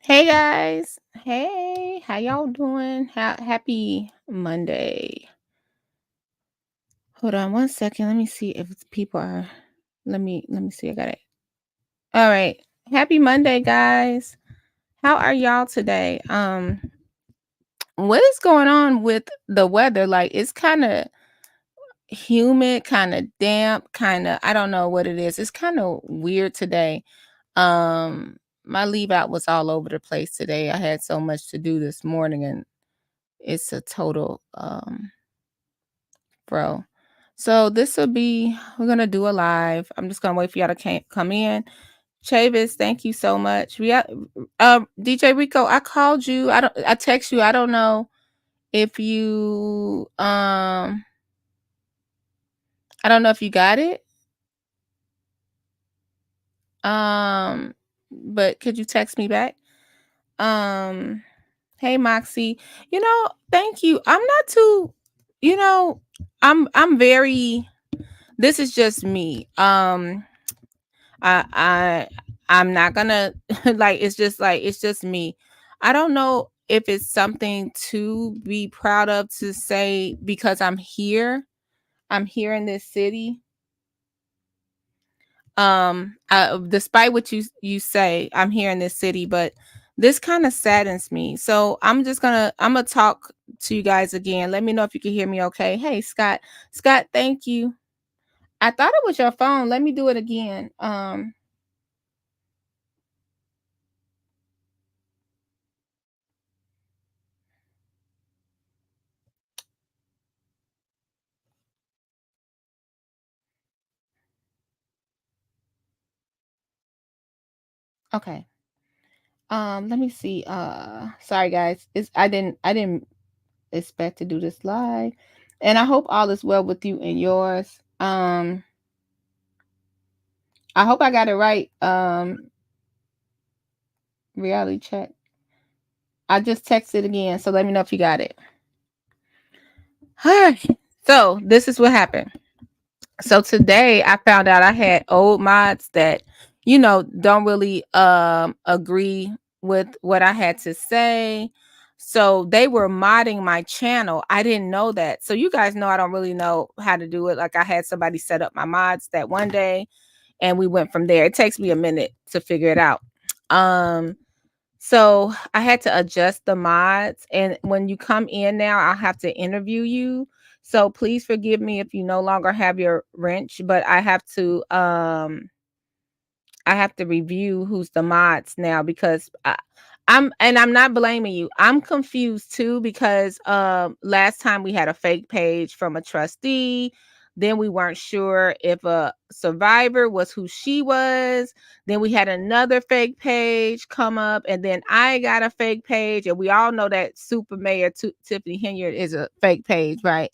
Hey guys. Hey, how y'all doing? Happy Monday. Hold on one second. Let me see if people are let me see. I got it. All right. Happy Monday, guys. How are y'all today? What is going on with the weather? Like it's kind of humid, kind of damp, kind of I don't know what it is. It's kind of weird today. My leave out was all over the place today. I had so much to do this morning and it's a total bro. So this will be we're gonna do a live. I'm just gonna wait for y'all to come in. Chavis, thank you so much. We got DJ Rico, I called you. I text you. I don't know if you I don't know if you got it. Um but could you text me back? Um hey Moxie. Thank you. I'm not too you know, I'm very this is just me. I I I'm not gonna it's just me. I don't know if it's something to be proud of to say because I'm here. I'm here in this city. Despite what you say, I'm here in this city, but this kind of saddens me. So I'm gonna talk to you guys again. Let me know if you can hear me okay. Hey Scott. Scott, thank you. I thought it was your phone. Let me do it again. Okay. Let me see. Sorry guys. I didn't expect to do this live. And I hope all is well with you and yours. I hope I got it right. Reality check. I just texted again, so let me know if you got it. All right. So this is what happened. So today I found out I had old mods that, don't really agree with what I had to say. So they were modding my channel. I didn't know that. So you guys know I don't really know how to do it. Like I had somebody set up my mods that one day and we went from there. It takes me a minute to figure it out. Um so I had to adjust the mods, and when you come in now, I'll have to interview you. So please forgive me if you no longer have your wrench, but I have to review who's the mods now because I'm not blaming you. I'm confused too because last time we had a fake page from a trustee. Then we weren't sure if a survivor was who she was. Then we had another fake page come up, and then I got a fake page, and we all know that Super Mayor Tiffany Henyard is a fake page, right?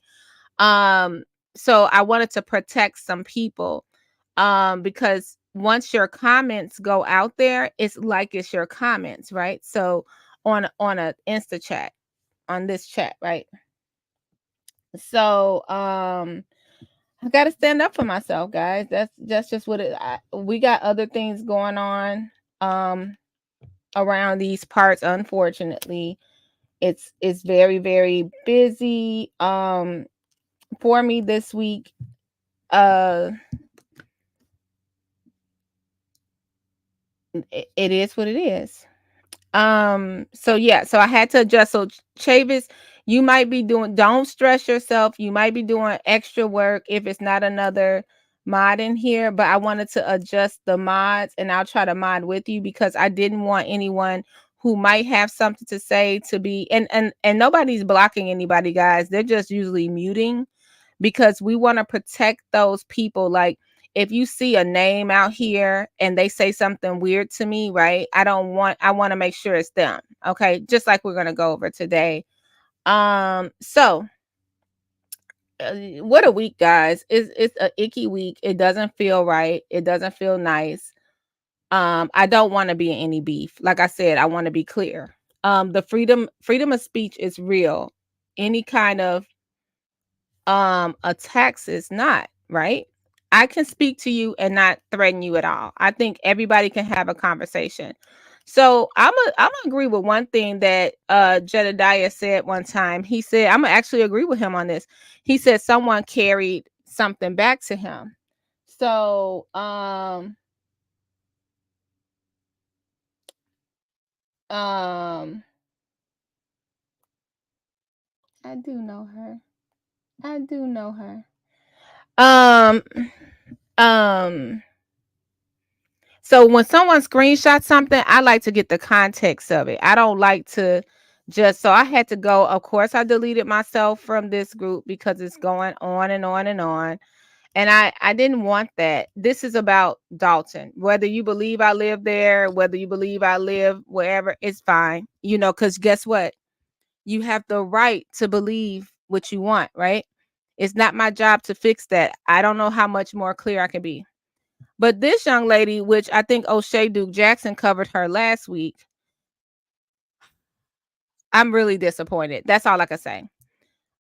Um, so I wanted to protect some people because once your comments go out there, it's like it's your comments, right? So on a Insta chat, on this chat, right? So I got to stand up for myself, guys. That's just what we got other things going on um around these parts. Unfortunately, it's very very busy for me this week. uh it is what it is. So yeah, so I had to adjust. So Chavis, you might be doing, don't stress yourself. You might be doing extra work if it's not another mod in here, but I wanted to adjust the mods and I'll try to mod with you because I didn't want anyone who might have something to say to be and nobody's blocking anybody, guys. They're just usually muting because we want to protect those people. Like if you see a name out here and they say something weird to me, right? I want to make sure it's them. Okay. Just like we're going to go over today. So what a week, guys. It's a icky week. It doesn't feel right. It doesn't feel nice. I don't want to be in any beef. Like I said, I want to be clear. The freedom of speech is real. Any kind of attacks is not, right? I can speak to you and not threaten you at all. I think everybody can have a conversation. So I'm gonna agree with one thing that Jedediah said one time. He said, I'm gonna actually agree with him on this. He said someone carried something back to him. So um I do know her. I do know her. Um um so when someone screenshots something, I like to get the context of it. I don't like to just, so I had to go. Of course, I deleted myself from this group because it's going on and on and on. And I didn't want that. This is about Dalton. Whether you believe I live there, whether you believe I live wherever, it's fine. You know, because guess what? You have the right to believe what you want, right? It's not my job to fix that. I don't know how much more clear I can be. But this young lady, which I think O'Shea Duke Jackson covered her last week, I'm really disappointed. That's all I can say.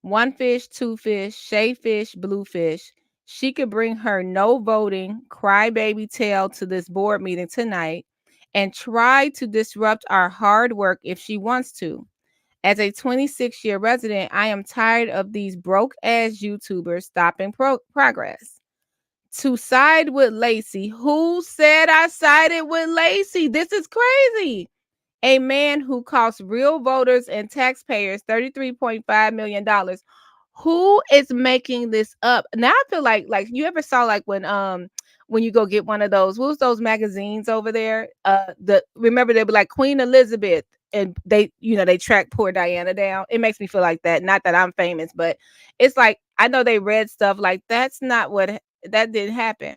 One fish, two fish, Shay fish, blue fish. She could bring her no voting crybaby tail to this board meeting tonight and try to disrupt our hard work if she wants to. As a 26-year resident, I am tired of these broke ass YouTubers stopping progress. To side with Lacey. Who said I sided with Lacey? This is crazy. A man who cost real voters and taxpayers $33.5 million. Who is making this up? Now I feel like you ever saw like when you go get one of those, who's those magazines over there? The remember they'd be like Queen Elizabeth, and they, you know, they track poor Diana down. It makes me feel like that. Not that I'm famous, but it's like I know they read stuff like that's not what that didn't happen.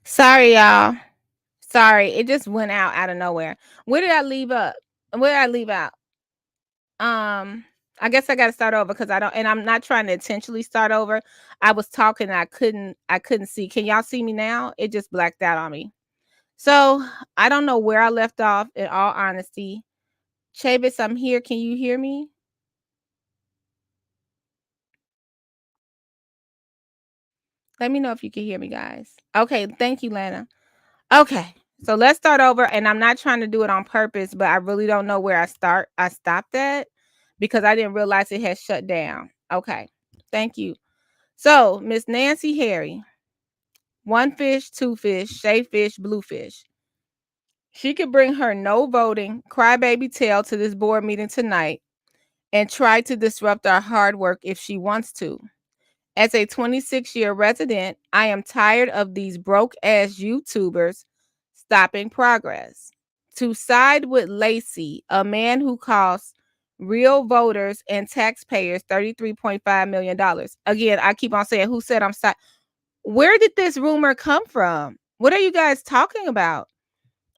Sorry, y'all. Sorry, it just went out of nowhere. Where did I leave up? Where did I leave out? Um, I guess I got to start over because I don't, and I'm not trying to intentionally start over. I was talking, and I couldn't see. Can y'all see me now? It just blacked out on me. So I don't know where I left off. In all honesty, Chavis, I'm here. Can you hear me? Let me know if you can hear me, guys. Okay, thank you, Lana. Okay, so let's start over. And I'm not trying to do it on purpose, but I really don't know where I stopped at because I didn't realize it had shut down. Okay, thank you. So, Miss Nancy Harry, one fish, two fish, Shay fish, blue fish. She could bring her no voting, crybaby tail to this board meeting tonight and try to disrupt our hard work if she wants to. As a 26-year resident, I am tired of these broke ass YouTubers stopping progress. To side with Lacey, a man who costs real voters and taxpayers $33.5 million. Again, I keep on saying, who said I'm sorry? Where did this rumor come from? What are you guys talking about?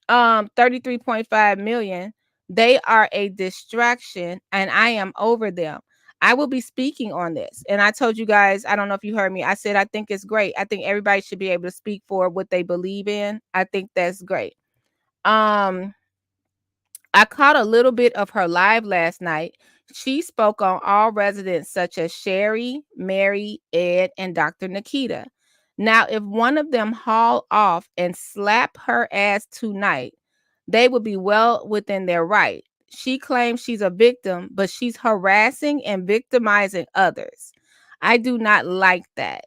33.5 million. They are a distraction and I am over them. I will be speaking on this. And I told you guys, I don't know if you heard me. I said I think it's great. I think everybody should be able to speak for what they believe in. I think that's great. Um I caught a little bit of her live last night. She spoke on all residents such as Sherry, Mary, Ed, and Dr. Nikita. Now, if one of them haul off and slap her ass tonight, they would be well within their right. She claims she's a victim, but she's harassing and victimizing others. I do not like that.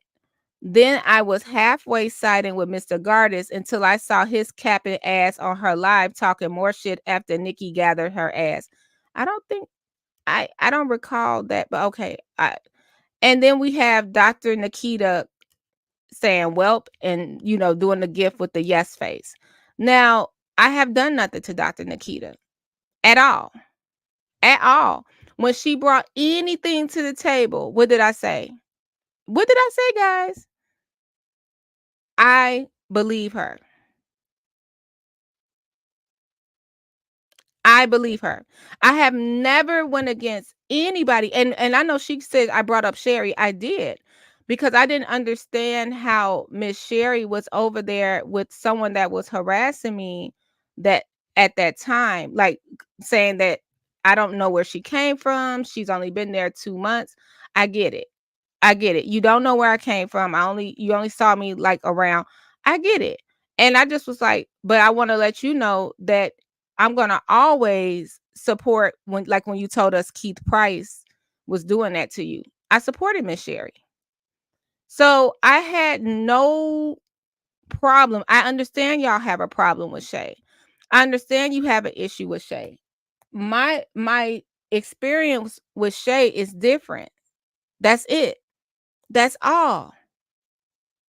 Then I was halfway siding with Mr. Gardis until I saw his capping ass on her live talking more shit after Nikki gathered her ass. I don't think I don't recall that, but okay. And then we have Dr. Nikita saying "welp" and doing the gift with the yes face. Now, I have done nothing to Dr. Nikita at all. At all. When she brought anything to the table, what did I say? What did I say, guys? I believe her. I believe her. I have never went against anybody. And I know she said I brought up Sherry. I did because I didn't understand how Miss Sherry was over there with someone that was harassing me that at that time, like saying that I don't know where she came from. She's only been there 2 months. I get it. I get it. You don't know where I came from. You only saw me like around. I get it. And I just was like, but I want to let you know that I'm gonna always support when you told us Keith Price was doing that to you. I supported Miss Sherry. So I had no problem. I understand y'all have a problem with Shay. I understand you have an issue with Shay. My experience with Shay is different. That's it. That's all.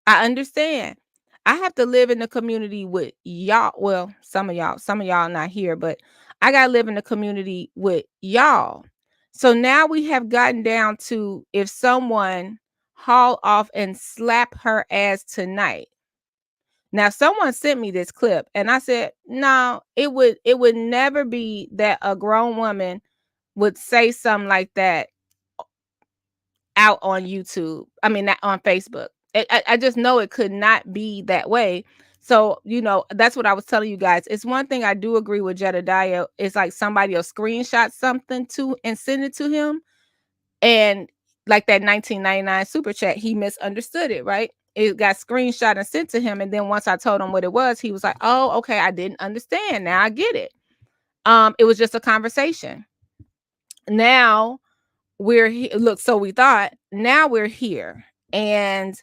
I understand. I have to live in the community with y'all. Well, some of y'all not here, but I got to live in the community with y'all. So now we have gotten down to if someone haul off and slap her ass tonight. Now someone sent me this clip and I said, "No, it would never be that a grown woman would say something like that out on YouTube. I mean, not on Facebook. I just know it could not be that way. So, that's what I was telling you guys. It's one thing I do agree with Jedediah. It's like somebody will screenshot something to and send it to him. And like that 1999 super chat, he misunderstood it, right? It got screenshot and sent to him. And then once I told him what it was, he was like, oh, okay, I didn't understand. Now I get it. It was just a conversation. Now we're here. Look, so we thought, now we're here. And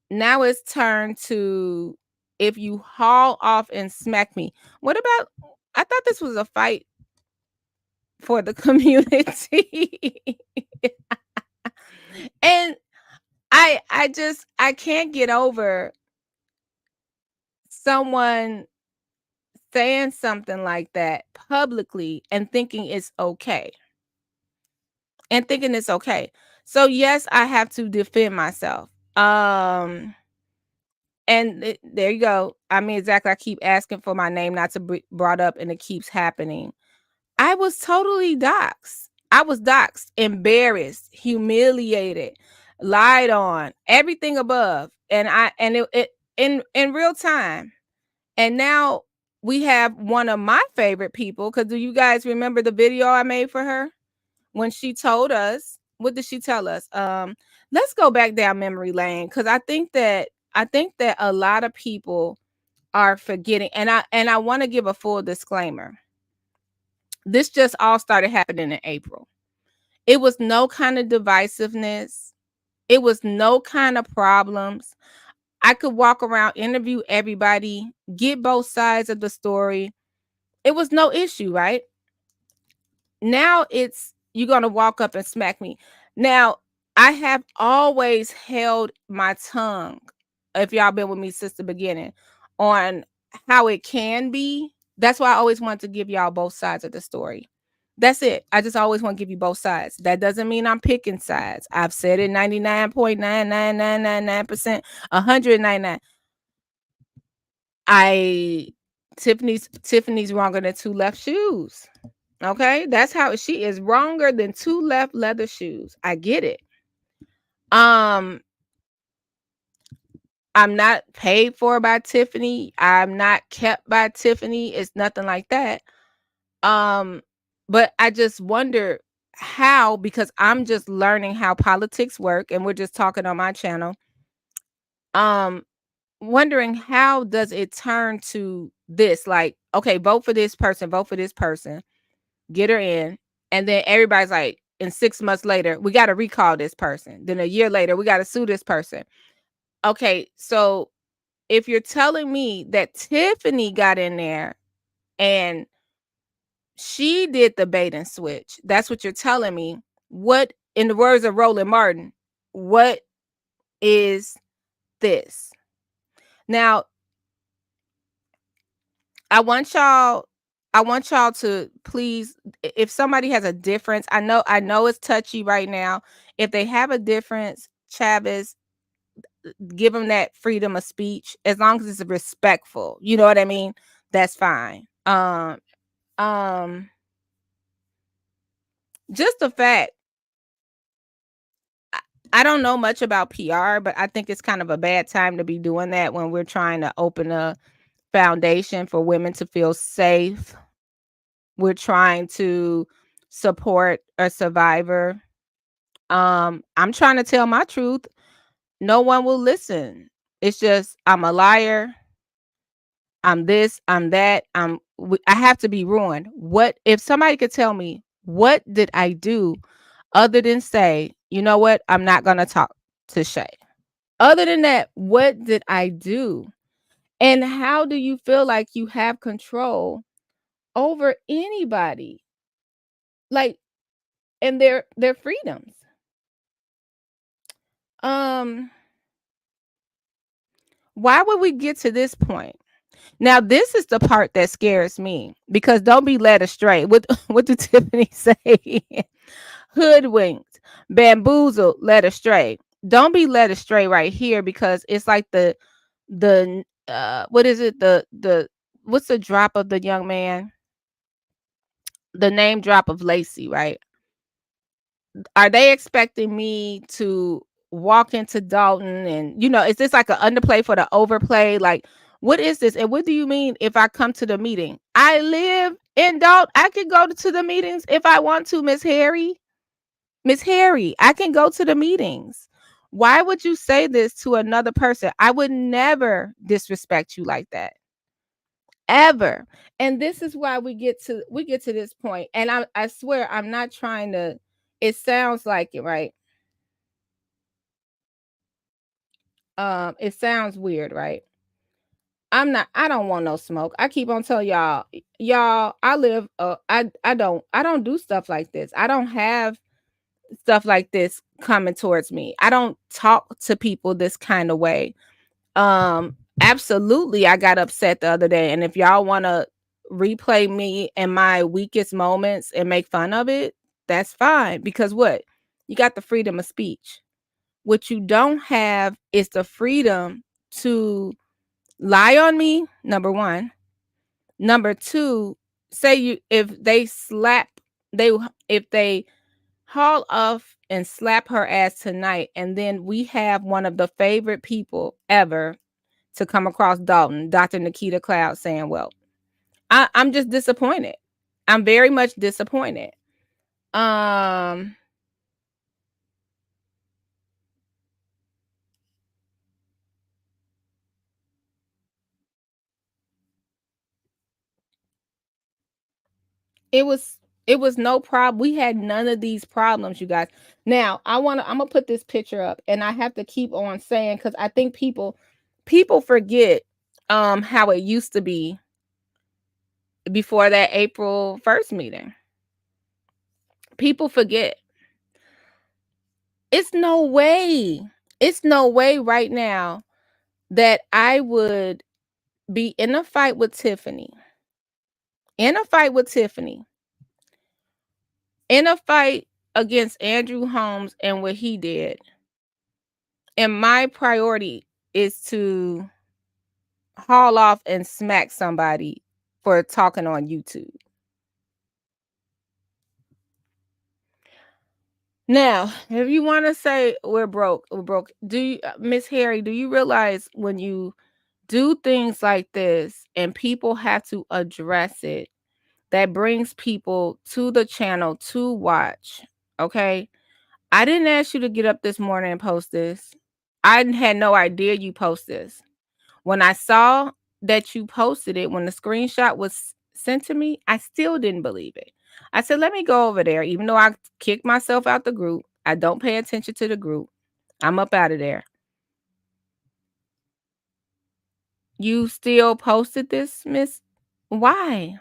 now it's turned to if you haul off and smack me. What about I thought this was a fight for the community. And I can't get over someone saying something like that publicly and thinking it's okay. So yes, I have to defend myself. And there you go. I mean, exactly. I keep asking for my name not to be brought up, and it keeps happening. I was totally doxxed. I was doxxed, embarrassed, humiliated, lied on, everything above, and it in real time. And now we have one of my favorite people, because do you guys remember the video I made for her when she told us, what did she tell us? Let's go back down memory lane, because I think that a lot of people are forgetting, and I want to give a full disclaimer. This just all started happening in April. It was no kind of divisiveness. It was no kind of problems. I could walk around, interview everybody, get both sides of the story. It was no issue, right? Now it's you're gonna walk up and smack me. Now, I have always held my tongue, if y'all been with me since the beginning, on how it can be. That's why I always want to give y'all both sides of the story. That's it. I just always want to give you both sides. That doesn't mean I'm picking sides. I've said it 99.99999%, 199. I Tiffany's wronger than two left shoes. Okay, that's how she is wronger than two left leather shoes. I get it. Um, I'm not paid for by Tiffany. I'm not kept by Tiffany. It's nothing like that. Um, but I just wonder how, because I'm just learning how politics work, and we're just talking on my channel. Um, Wondering how does it turn to this? Like, okay, vote for this person, vote for this person, get her in, and then everybody's like, and 6 months later, we got to recall this person. Then a year later, we got to sue this person. Okay, so if you're telling me that Tiffany got in there and she did the bait and switch, that's what you're telling me. What, in the words of Roland Martin, what is this? Now, I want y'all I want y'all to please, if somebody has a difference, I know it's touchy right now. If they have a difference, Chavez, give them that freedom of speech as long as it's respectful. You know what I mean? That's fine. Um just the fact, I, I don't know much about PR, but I think it's kind of a bad time to be doing that when we're trying to open a foundation for women to feel safe. We're trying to support a survivor. I'm trying to tell my truth. No one will listen. It's just I'm a liar. I'm this, I'm that. I have to be ruined. What if somebody could tell me what did I do other than say, you know what? I'm not going to talk to Shay. Other than that, what did I do? And how do you feel like you have control over anybody? Like, and their freedoms. Um, why would we get to this point? Now, this is the part that scares me, because don't be led astray. What did Tiffany say? Hoodwinked, bamboozled, led astray. Don't be led astray right here, because it's like the what is it? The what's the drop of the young man? The name drop of Lacey, right? Are they expecting me to walk into Dalton and, is this like an underplay for the overplay? Like, what is this? And what do you mean if I come to the meeting? I live in Dalton. I can go to the meetings if I want to, Miss Harry. Miss Harry, I can go to the meetings. Why would you say this to another person? I would never disrespect you like that. Ever. And this is why we get to this point. And I swear I'm not trying to, it sounds like it, right? It sounds weird, right? I don't want no smoke. I keep on telling y'all, I don't do stuff like this. I don't have stuff like this coming towards me. I don't talk to people this kind of way. Absolutely, I got upset the other day, and if y'all want to replay me in my weakest moments and make fun of it, that's fine, because what? You got the freedom of speech. What you don't have is the freedom to lie on me, number one. Number two, say you if they slap they if they haul off and slap her ass tonight, and then we have one of the favorite people ever to come across Dalton, Dr. Nikita Cloud, saying, well, I'm just disappointed. I'm very much disappointed. Um it was it was no problem. We had none of these problems, you guys. Now, I'm gonna put this picture up, and I have to keep on saying, because I think people forget how it used to be before that April 1st meeting. People forget. It's no way. It's no way right now that I would be in a fight with Tiffany. In a fight with Tiffany. In a fight against Andrew Holmes and what he did. And my priority is to haul off and smack somebody for talking on YouTube. Now, if you want to say we're broke, do you, Miss Harry, do you realize when you do things like this and people have to address it, that brings people to the channel to watch? Okay. I didn't ask you to get up this morning and post this. I had no idea you post this. When I saw that you posted it, when the screenshot was sent to me, I still didn't believe it. I said, let me go over there. Even though I kicked myself out the group, I don't pay attention to the group. I'm up out of there. You still posted this, Miss? Why?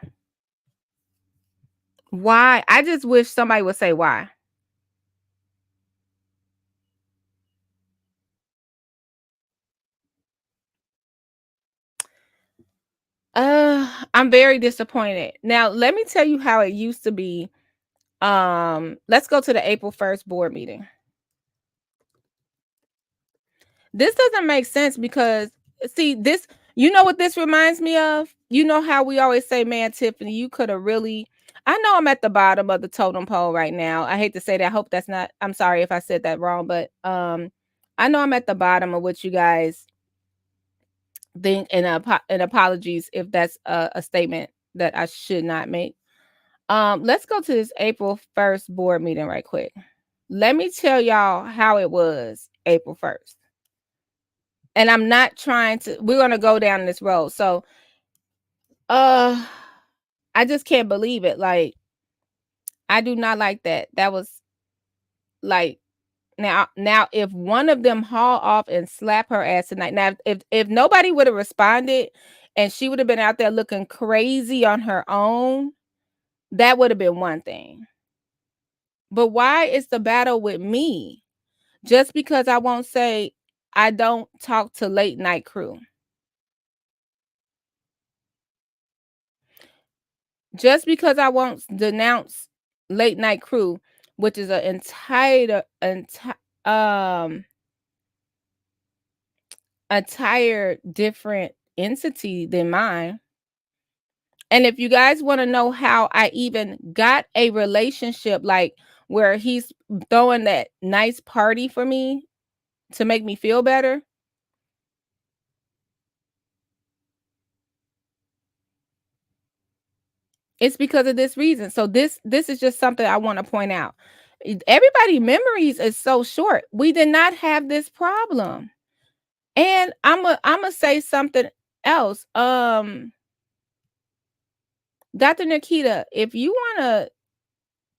Why? I just wish somebody would say why. I'm very disappointed. Now, let me tell you how it used to be. Let's go to the April 1st board meeting. This doesn't make sense because see this, you know what this reminds me of? You know how we always say, man, Tiffany, you could have really, I know I'm at the bottom of the totem pole right now. I hate to say that. I hope that's not, I'm sorry if I said that wrong, but I know I'm at the bottom of what you guys think, and apologies if that's a statement that I should not make. Let's go to this April 1st board meeting right quick. Let me tell y'all how it was April 1st. And I'm not trying to, we're going to go down this road. So, I just can't believe it. Like, I do not like that. That was like, now if one of them haul off and slap her ass tonight. Now, if nobody would have responded and she would have been out there looking crazy on her own, that would have been one thing. But why is the battle with me? Just because I won't say I don't talk to late night crew. Just because I won't denounce late night crew, which is an entire different entity than mine. And if you guys want to know how I even got a relationship, like where he's throwing that nice party for me to make me feel better, it's because of this reason. So this is just something I want to point out. Everybody memories is so short. We did not have this problem. And I'm say something else. Dr. Nikita, if you want to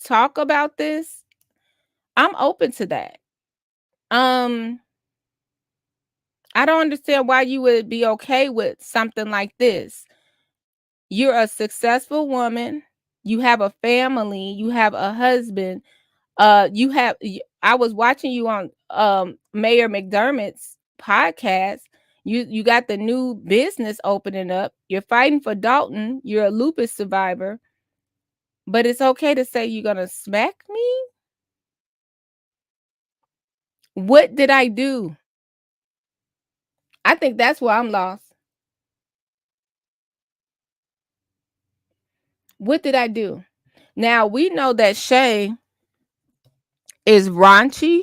talk about this, I'm open to that. I don't understand why you would be okay with something like this. You're a successful woman, you have a family, you have a husband. I was watching you on Mayor McDermott's podcast. You got the new business opening up. You're fighting for Dalton. You're a lupus survivor. But it's okay to say you're gonna smack me? What did I do? I think that's why I'm lost. What did I do? Now we know that Shay is raunchy.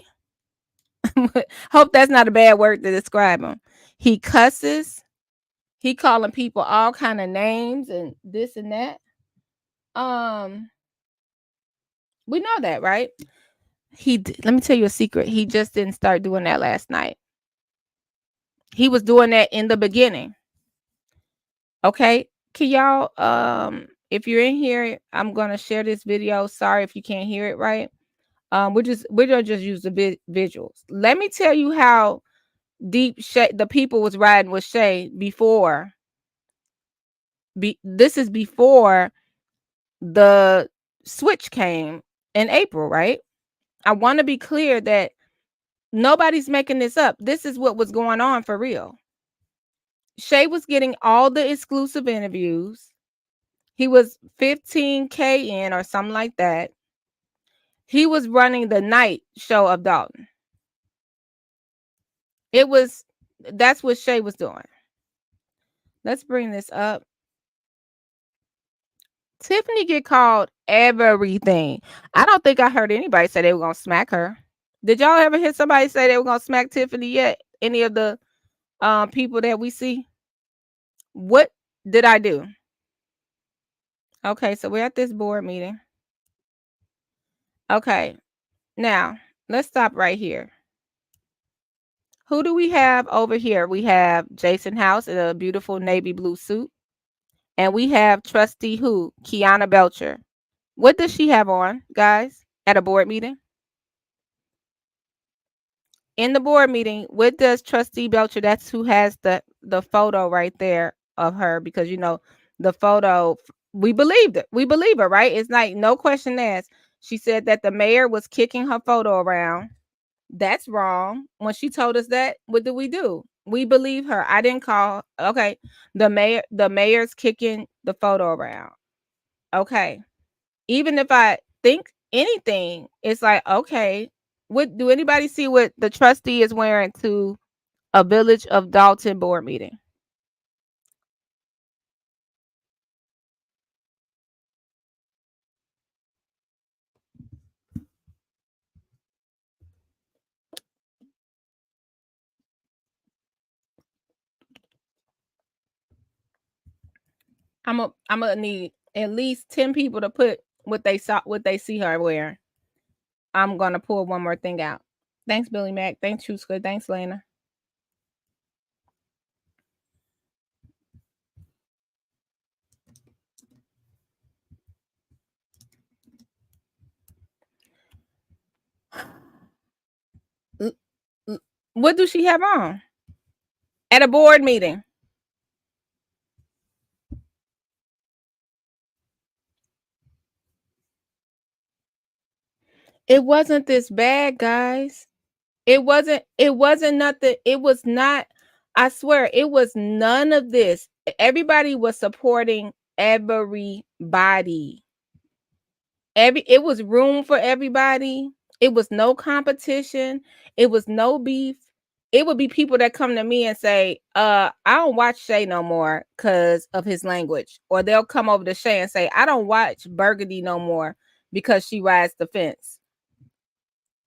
Hope that's not a bad word to describe him. He cusses. He calling people all kind of names and this and that. We know that, right? Let me tell you a secret. He just didn't start doing that last night. He was doing that in the beginning. Okay. Can y'all if you're in here, I'm gonna share this video. Sorry if you can't hear it right. We're gonna just use the visuals. Let me tell you how deep the people was riding with Shay before. This is before the switch came in April, right? I want to be clear that nobody's making this up. This is what was going on for real. Shay was getting all the exclusive interviews. He was 15K in or something like that. He was running the night show of Dalton. That's what Shay was doing. Let's bring this up. Tiffany get called everything. I don't think I heard anybody say they were gonna smack her. Did y'all ever hear somebody say they were gonna smack Tiffany yet? Any of the people that we see? What did I do? Okay, so we're at this board meeting. Okay, now let's stop right here. Who do we have over here? We have Jason House in a beautiful navy blue suit. And we have trustee who? Kiana Belcher. What does she have on, guys, at a board meeting? In the board meeting, what does trustee Belcher, that's who has the photo right there of her, because you know the photo, we believed it. We believe her, right? It's like no question asked. She said that the mayor was kicking her photo around. That's wrong. When she told us that, what did we do? We believe her. I didn't call. Okay. The mayor's kicking the photo around. Okay. Even if I think anything, it's like, okay, what do anybody see what the trustee is wearing to a Village of Dalton board meeting? I'm gonna need at least 10 people to put what they see her wearing. I'm gonna pull one more thing out. Thanks, Billy Mac. Thanks, Chuska. Thanks, Lena. What do she have on at a board meeting? It wasn't this bad, guys. It wasn't nothing. It was not, I swear, it was none of this. Everybody was supporting everybody. It was room for everybody. It was no competition. It was no beef. It would be people that come to me and say, I don't watch Shay no more because of his language. Or they'll come over to Shay and say, I don't watch Burgundy no more because she rides the fence.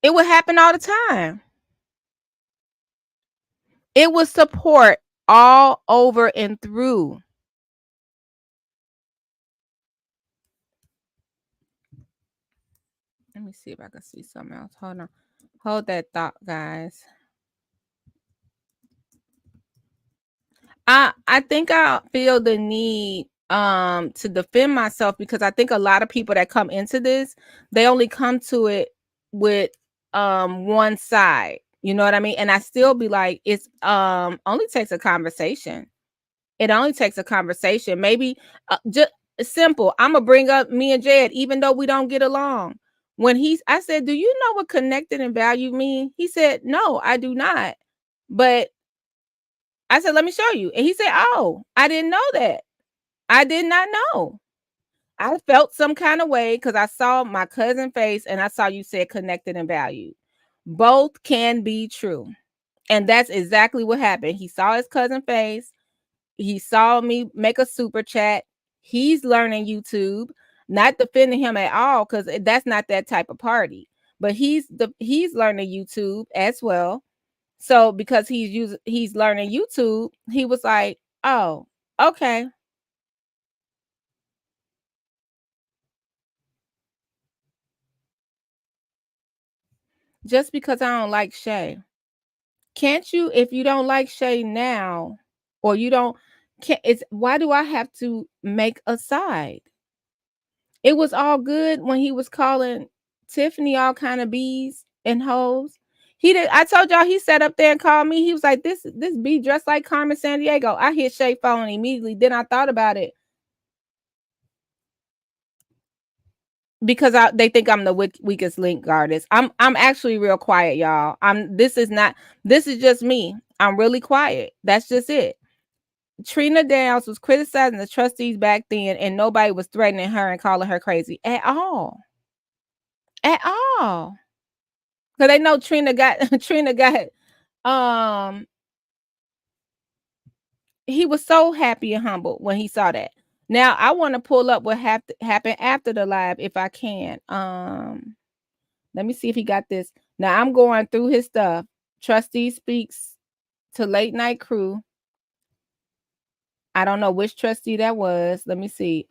It would happen all the time. It was support all over and through. Let me see if I can see something else. Hold on. Hold that thought, guys. I think I feel the need to defend myself, because I think a lot of people that come into this, they only come to it with one side. You know what I mean? And I still be like, it's only takes a conversation. It only takes a conversation. Maybe just simple. I'm gonna bring up me and Jed, even though we don't get along. I said, do you know what connected and value mean? He said, no, I do not. But I said, let me show you. And he said, oh, I didn't know that. I did not know. I felt some kind of way because I saw my cousin face and I saw you said connected and valued. Both can be true. And that's exactly what happened. He saw his cousin face. He saw me make a super chat. He's learning YouTube, not defending him at all, because that's not that type of party. But he's learning YouTube as well. So because he's learning YouTube, he was like, Oh, okay. Just because I don't like Shay. Can't you, if you don't like Shay now, or you don't, can it's why do I have to make a side? It was all good when he was calling Tiffany all kind of bees and hoes. He did. I told y'all he sat up there and called me. He was like, "This bee dressed like Carmen Sandiego." I hit Shay phone immediately. Then I thought about it because they think I'm the weakest link artist. I'm actually real quiet, y'all. This is not. This is just me. I'm really quiet. That's just it. Trina Downs was criticizing the trustees back then, and nobody was threatening her and calling her crazy at all. At all. Because they know Trina got Trina got he was so happy and humble when he saw that. Now I want to pull up what happened after the live if I can. Let me see if he got this. Now I'm going through his stuff. Trustee speaks to late night crew. I don't know which trustee that was. Let me see.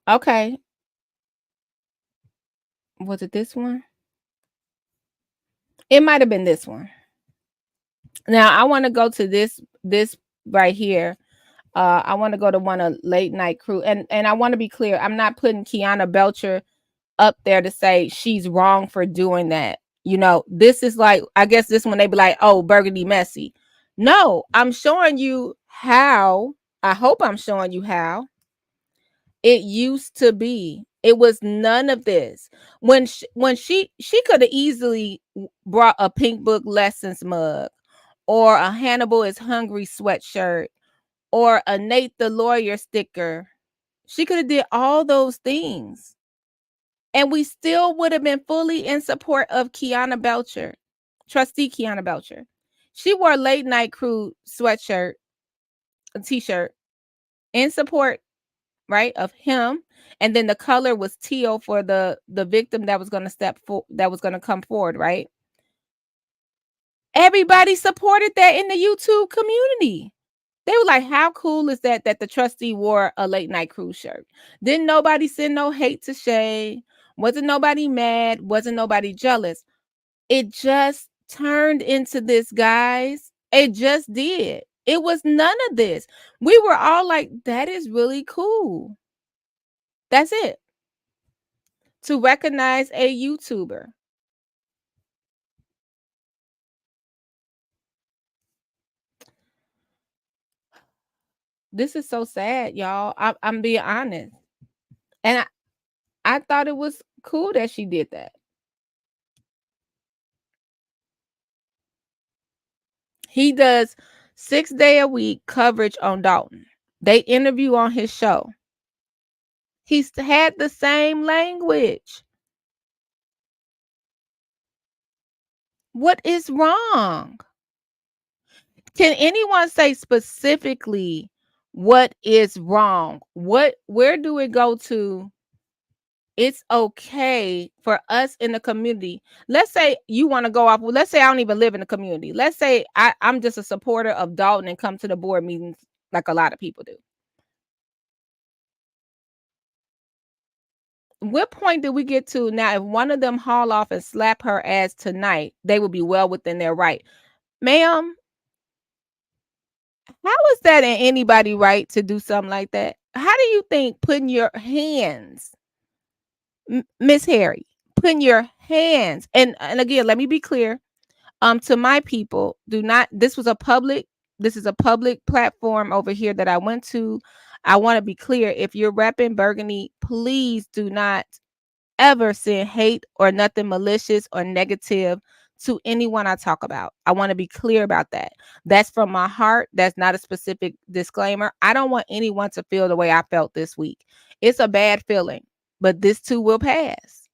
Okay. Was it this one? It might have been this one. Now I want to go to this right here. I want to go to one of late night crew, and I want to be clear. I'm not putting Kiana Belcher up there to say she's wrong for doing that. You know, this is like, I guess this one they be like, oh, Burgundy messy. No, I'm showing you how. I hope I'm showing you how it used to be. It was none of this. When she could have easily brought a Pink Book Lessons mug, or a Hannibal is Hungry sweatshirt, or a Nate the Lawyer sticker. She could have did all those things, and we still would have been fully in support of Kiana Belcher, trustee Kiana Belcher. She wore a late night crew sweatshirt, a t-shirt, in support, right, of him. And then the color was teal for the victim that was going to that was going to come forward, right? Everybody supported that in the YouTube community. They were like, how cool is that the trustee wore a late night cruise shirt? Didn't nobody send no hate to Shay. Wasn't nobody mad. Wasn't nobody jealous. It just turned into this, guys. It just did. It was none of this. We were all like, that is really cool. That's it. To recognize a YouTuber. This is so sad, y'all. I'm being honest. And I thought it was cool that she did that. He does 6 day a week coverage on Dalton. They interview on his show. He's had the same language. What is wrong? Can anyone say specifically what is wrong? Where do we go to? It's okay for us in the community. Let's say you want to go off. Well, let's say I don't even live in the community. Let's say I'm just a supporter of Dalton and come to the board meetings like a lot of people do. What point did we get to now? If one of them haul off and slap her ass tonight, they will be well within their right. Ma'am, how is that in anybody right to do something like that? How do you think putting your hands, Miss Harry, putting your hands, and again, let me be clear, to my people, do not, this is a public platform over here that I went to. I want to be clear. If you're repping Burgundy, please do not ever send hate or nothing malicious or negative to anyone I talk about. I want to be clear about that. That's from my heart. That's not a specific disclaimer. I don't want anyone to feel the way I felt this week. It's a bad feeling, but this too will pass.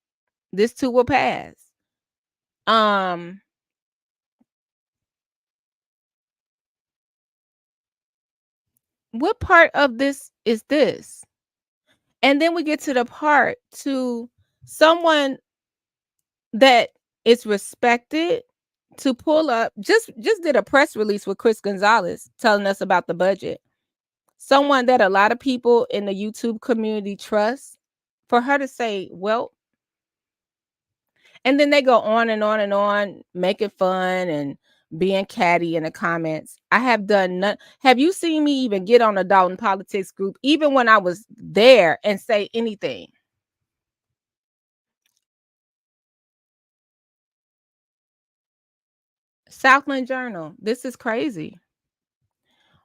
This too will pass. What part of this is this? And then we get to the part to someone that is respected, to pull up, just did a press release with Chris Gonzalez telling us about the budget. Someone that a lot of people in the YouTube community trust, for her to say, well, and then they go on and on and on, making fun and being catty in the comments. I have done none. Have you seen me even get on a Dalton politics group, even when I was there, and say anything? Southland Journal. This is crazy.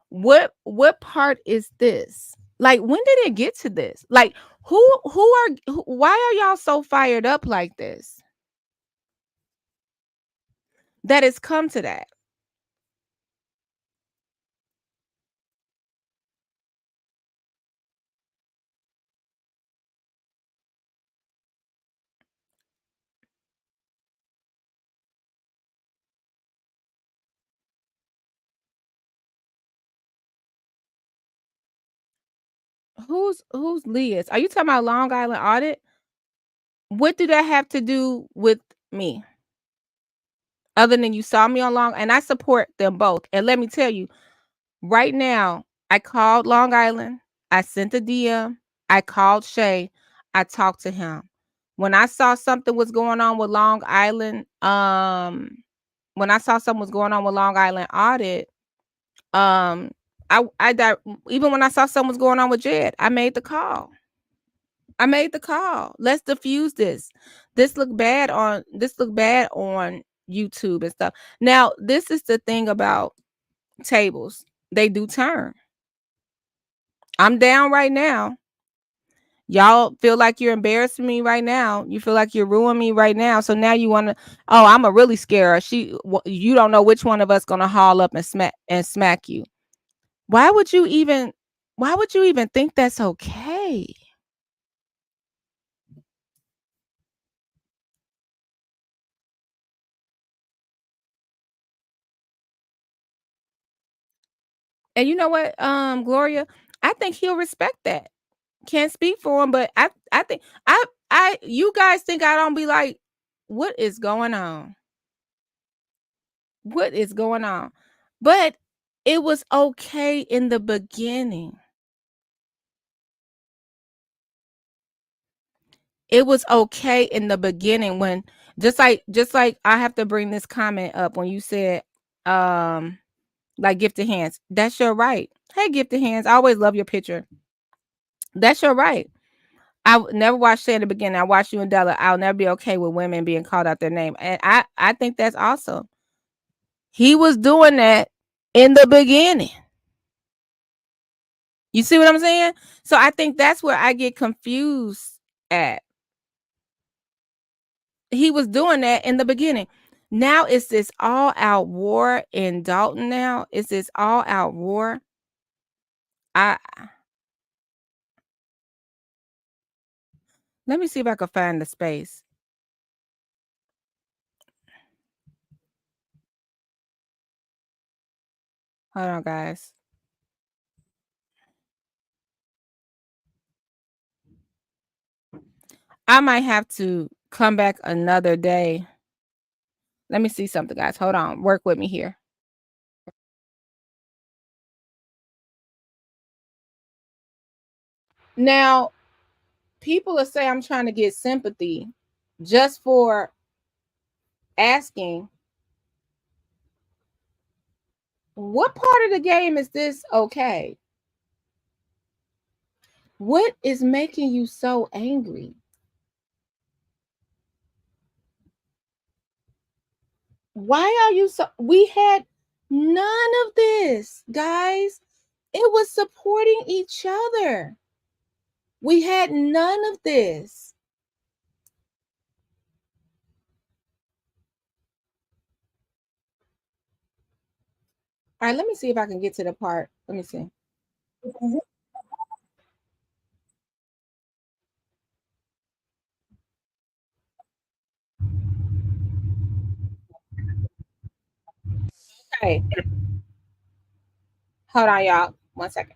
What part is this? Like, when did it get to this? Like, why are y'all so fired up like this? That it's come to that. Who's Liz? Are you talking about Long Island Audit? What do that have to do with me? Other than you saw me on Long, and I support them both. And let me tell you, right now, I called Long Island. I sent a DM. I called Shay. I talked to him. When I saw something was going on with Long Island, when I saw something was going on with Long Island Audit, um, even when I saw something was going on with Jed, I made the call. Let's diffuse this. This look bad on YouTube and stuff. Now, this is the thing about tables. They do turn. I'm down right now. Y'all feel like you're embarrassing me right now. You feel like you're ruining me right now. So now you want to, oh, I'm a really scare her. You don't know which one of us gonna haul up and smack you. Why would you even think that's okay? And you know what, Gloria, I think he'll respect that. Can't speak for him, but I think you guys think I don't be like, what is going on? What is going on? But it was okay in the beginning. It was okay in the beginning when just like I have to bring this comment up when you said like gifted hands. That's your right. Hey, gifted hands. I always love your picture. That's your right. Never watched Say in the beginning. I watched you and Della. I'll never be okay with women being called out their name. And I think that's awesome. He was doing that in the beginning. You see what I'm saying? So I think that's where I get confused at. He was doing that in the beginning. Now it's this all out war in Dalton now. It's this all out war. I Let me see if I can find the space. Hold on, guys. I might have to come back another day. Let me see something, guys. Hold on. Work with me here. Now, people will say I'm trying to get sympathy just for asking, what part of the game is this okay? What is making you so angry? Why are you so? We had none of this, guys. It was supporting each other. We had none of this. All right, let me see if I can get to the part. Let me see. Okay. Hold on, y'all. 1 second.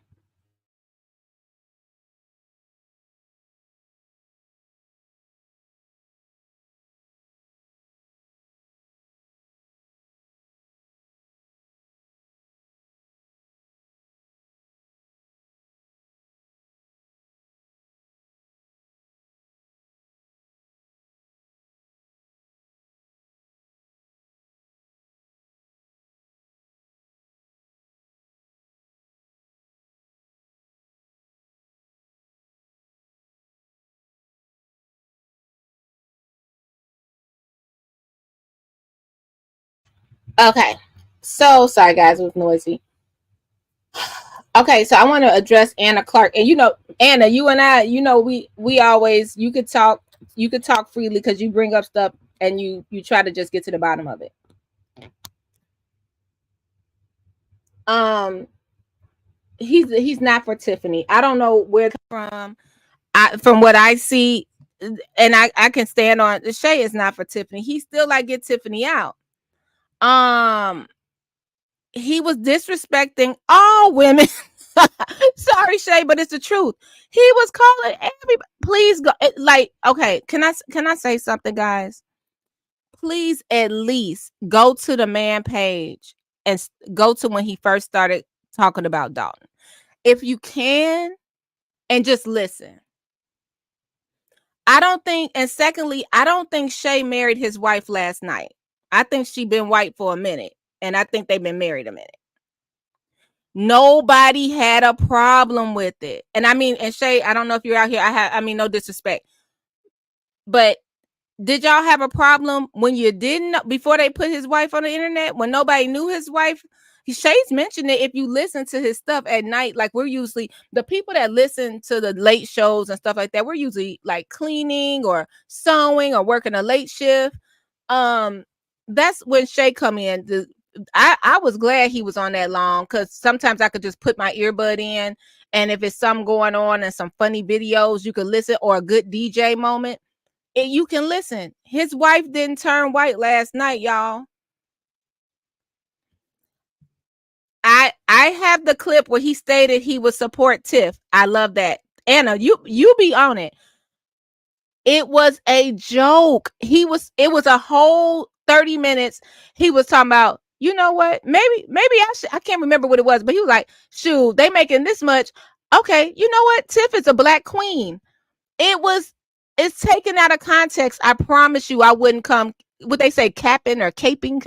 Okay. So sorry guys, it was noisy. Okay, so I want to address Anna Clark. And Anna, you and I, we always you could talk freely because you bring up stuff and you try to just get to the bottom of it. Um he's not for Tiffany. I don't know where from. From what I see, and I can stand on the Shay is not for Tiffany. He still like get Tiffany out. He was disrespecting all women. Sorry, Shay, but it's the truth. He was calling everybody. Please go. Like, okay, can I say something, guys? Please at least go to the man page and go to when he first started talking about Dalton. If you can, and just listen. I don't think, and secondly, I don't think Shay married his wife last night. I think she been white for a minute, and I think they've been married a minute. Nobody had a problem with it. And I mean, and Shay, I don't know if you're out here. I mean, no disrespect. But did y'all have a problem when you didn't know, before they put his wife on the internet, when nobody knew his wife? Shay's mentioned it. If you listen to his stuff at night, like we're usually the people that listen to the late shows and stuff like that, we're usually like cleaning or sewing or working a late shift. That's when Shay come in. I was glad he was on that long because sometimes I could just put my earbud in, and if it's something going on and some funny videos, you could listen, or a good DJ moment, you can listen. His wife didn't turn white last night, y'all. I have the clip where he stated he would support Tiff. I love that. Anna, you be on it. It was a joke. It was a whole 30 minutes. He was talking about, you know what? Maybe I can't remember what it was, but he was like, shoot, they making this much. Okay, you know what? Tiff is a black queen. It's taken out of context. I promise you I wouldn't come, what they say, capping or caping.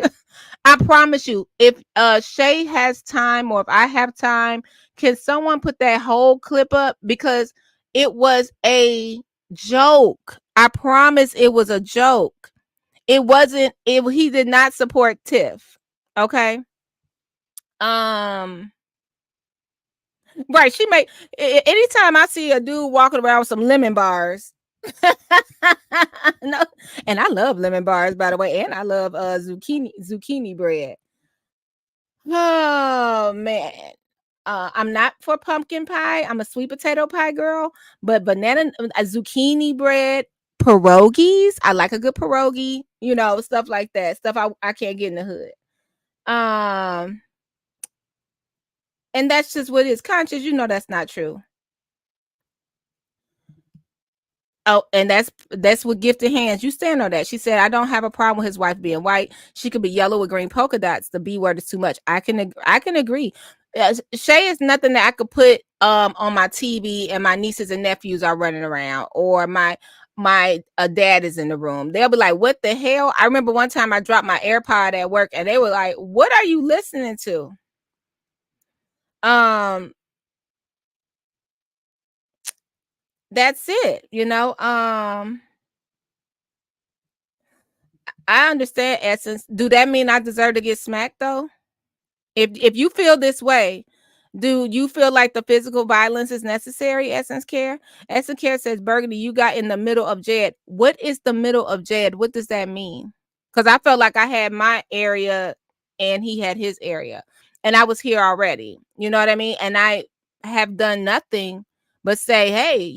I promise you, if Shay has time or if I have time, can someone put that whole clip up? Because it was a joke. I promise it was a joke. It wasn't, he did not support Tiff. Okay. Right. She made, anytime I see a dude walking around with some lemon bars. No, and I love lemon bars, by the way, and I love zucchini bread. Oh man. I'm not for pumpkin pie. I'm a sweet potato pie girl, but banana zucchini bread, pierogies. I like a good pierogi, stuff like that. Stuff I can't get in the hood. And that's just what is conscious. That's not true. Oh, and that's what Gifted Hands. You stand on that. She said, I don't have a problem with his wife being white. She could be yellow with green polka dots. The B word is too much. I can agree. Shay is nothing that I could put on my TV and my nieces and nephews are running around, or my dad is in the room. They'll be like, what the hell? I remember one time I dropped my AirPod at work and they were like, what are you listening to? That's it, I understand, Essence. Do that mean I deserve to get smacked though? If you feel this way, do you feel like the physical violence is necessary, Essence Care? Essence Care says, Burgundy, you got in the middle of Jed. What is the middle of Jed? What does that mean? Because I felt like I had my area and he had his area. And I was here already. You know what I mean? And I have done nothing but say, hey,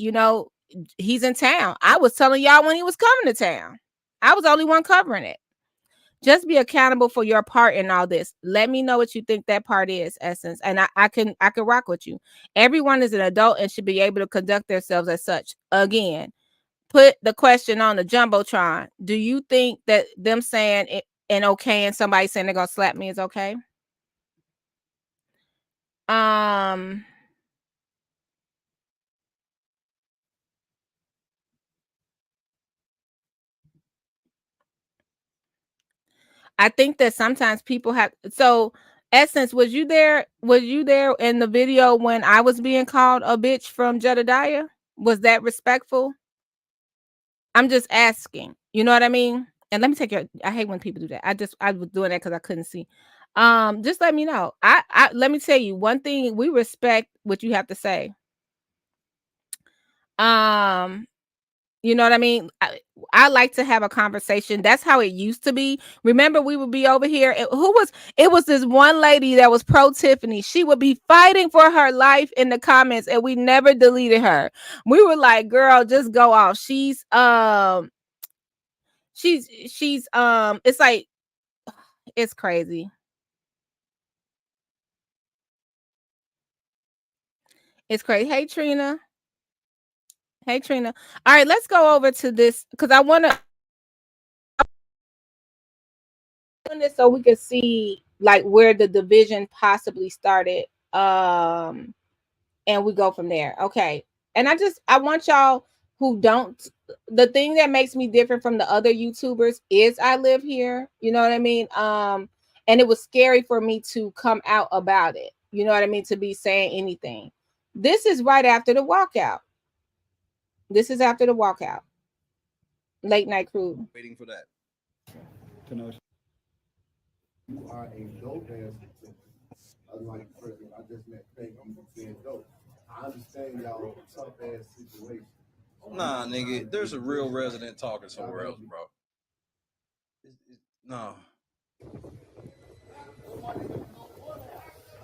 he's in town. I was telling y'all when he was coming to town. I was the only one covering it. Just be accountable for your part in all this. Let me know what you think that part is, Essence, and I can rock with you. Everyone is an adult and should be able to conduct themselves as such. Again, put the question on the jumbotron. Do you think that them saying it and okay and somebody saying they're gonna slap me is okay? I think that sometimes people have. So, Essence, was you there? Was you there in the video when I was being called a bitch from Jedediah? Was that respectful? I'm just asking. You know what I mean? And let me take your. I hate when people do that. I was doing that because I couldn't see. Just let me know. Let me tell you one thing. We respect what you have to say. You know what I mean? I like to have a conversation. That's how it used to be. Remember, we would be over here. It was this one lady that was pro Tiffany. She would be fighting for her life in the comments, and we never deleted her. We were like, girl, just go off. She's it's like it's crazy. It's crazy. Hey Trina. Hey Trina. All right, let's go over to this because I want to this so we can see like where the division possibly started. And we go from there. Okay. And I want y'all who don't, the thing that makes me different from the other YouTubers is I live here. You know what I mean? And it was scary for me to come out about it. You know what I mean? To be saying anything. This is right after the walkout. This is after the walkout. Late night crew. Waiting for that. You are a dope ass. Unlike the person I just met, think I'm being dope. I understand y'all tough ass situation. Nah, nigga, there's a real resident talking somewhere else, bro. No.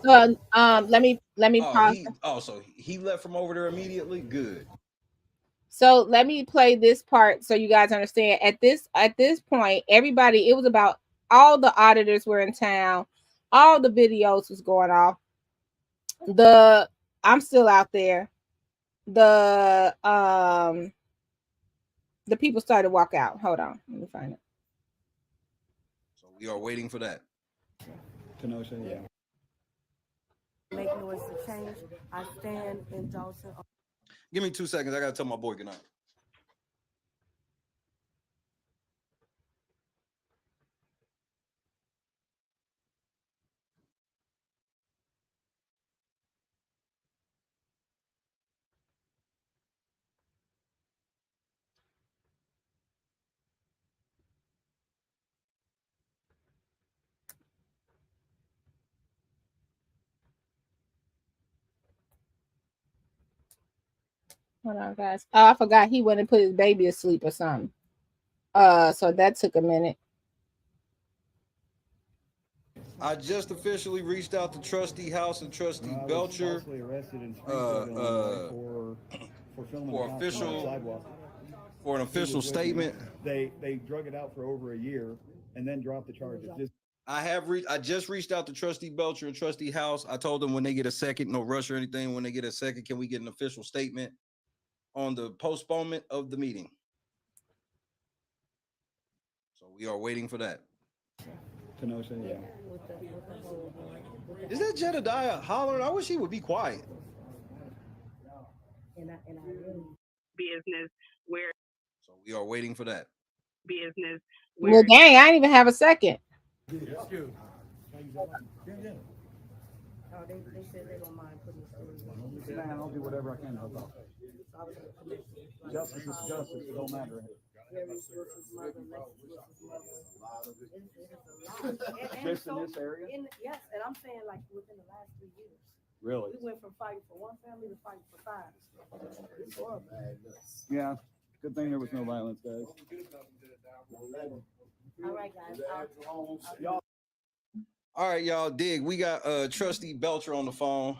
So let me pause. So he left from over there immediately. Good. So let me play this part so you guys understand. At this point, everybody, it was about all the auditors were in town, all the videos was going off. I'm still out there. The people started to walk out. Hold on, let me find it. So we are waiting for that. Kenosha, yeah. Make noise to change. I stand in Dolton. Give me 2 seconds. I gotta tell my boy good night. Hold on, guys. Oh, I forgot he went and put his baby asleep or something. So that took a minute. I just officially reached out to Trustee House and Trustee Belcher for an official statement. They drug it out for over a year and then dropped the charges. I just reached out to Trustee Belcher and Trustee House. I told them when they get a second, no rush or anything. When they get a second, can we get an official statement on the postponement of the meeting? So we are waiting for that. Kenosha, yeah. Is that Jedediah hollering? I wish he would be quiet. Business where. So we are waiting for that. Business. Well, dang, I didn't even have a second. They said they don't mind putting stories. Man, I'll do whatever I can to help out. Justice is justice. It don't matter. Just in this area? Yes, and I'm saying like within the last 3 years. Really? We went from fighting for one family to fighting for 5. Yeah, good thing there was no violence, guys. All right, guys. All right, y'all. Dig. We got Trustee Belcher on the phone.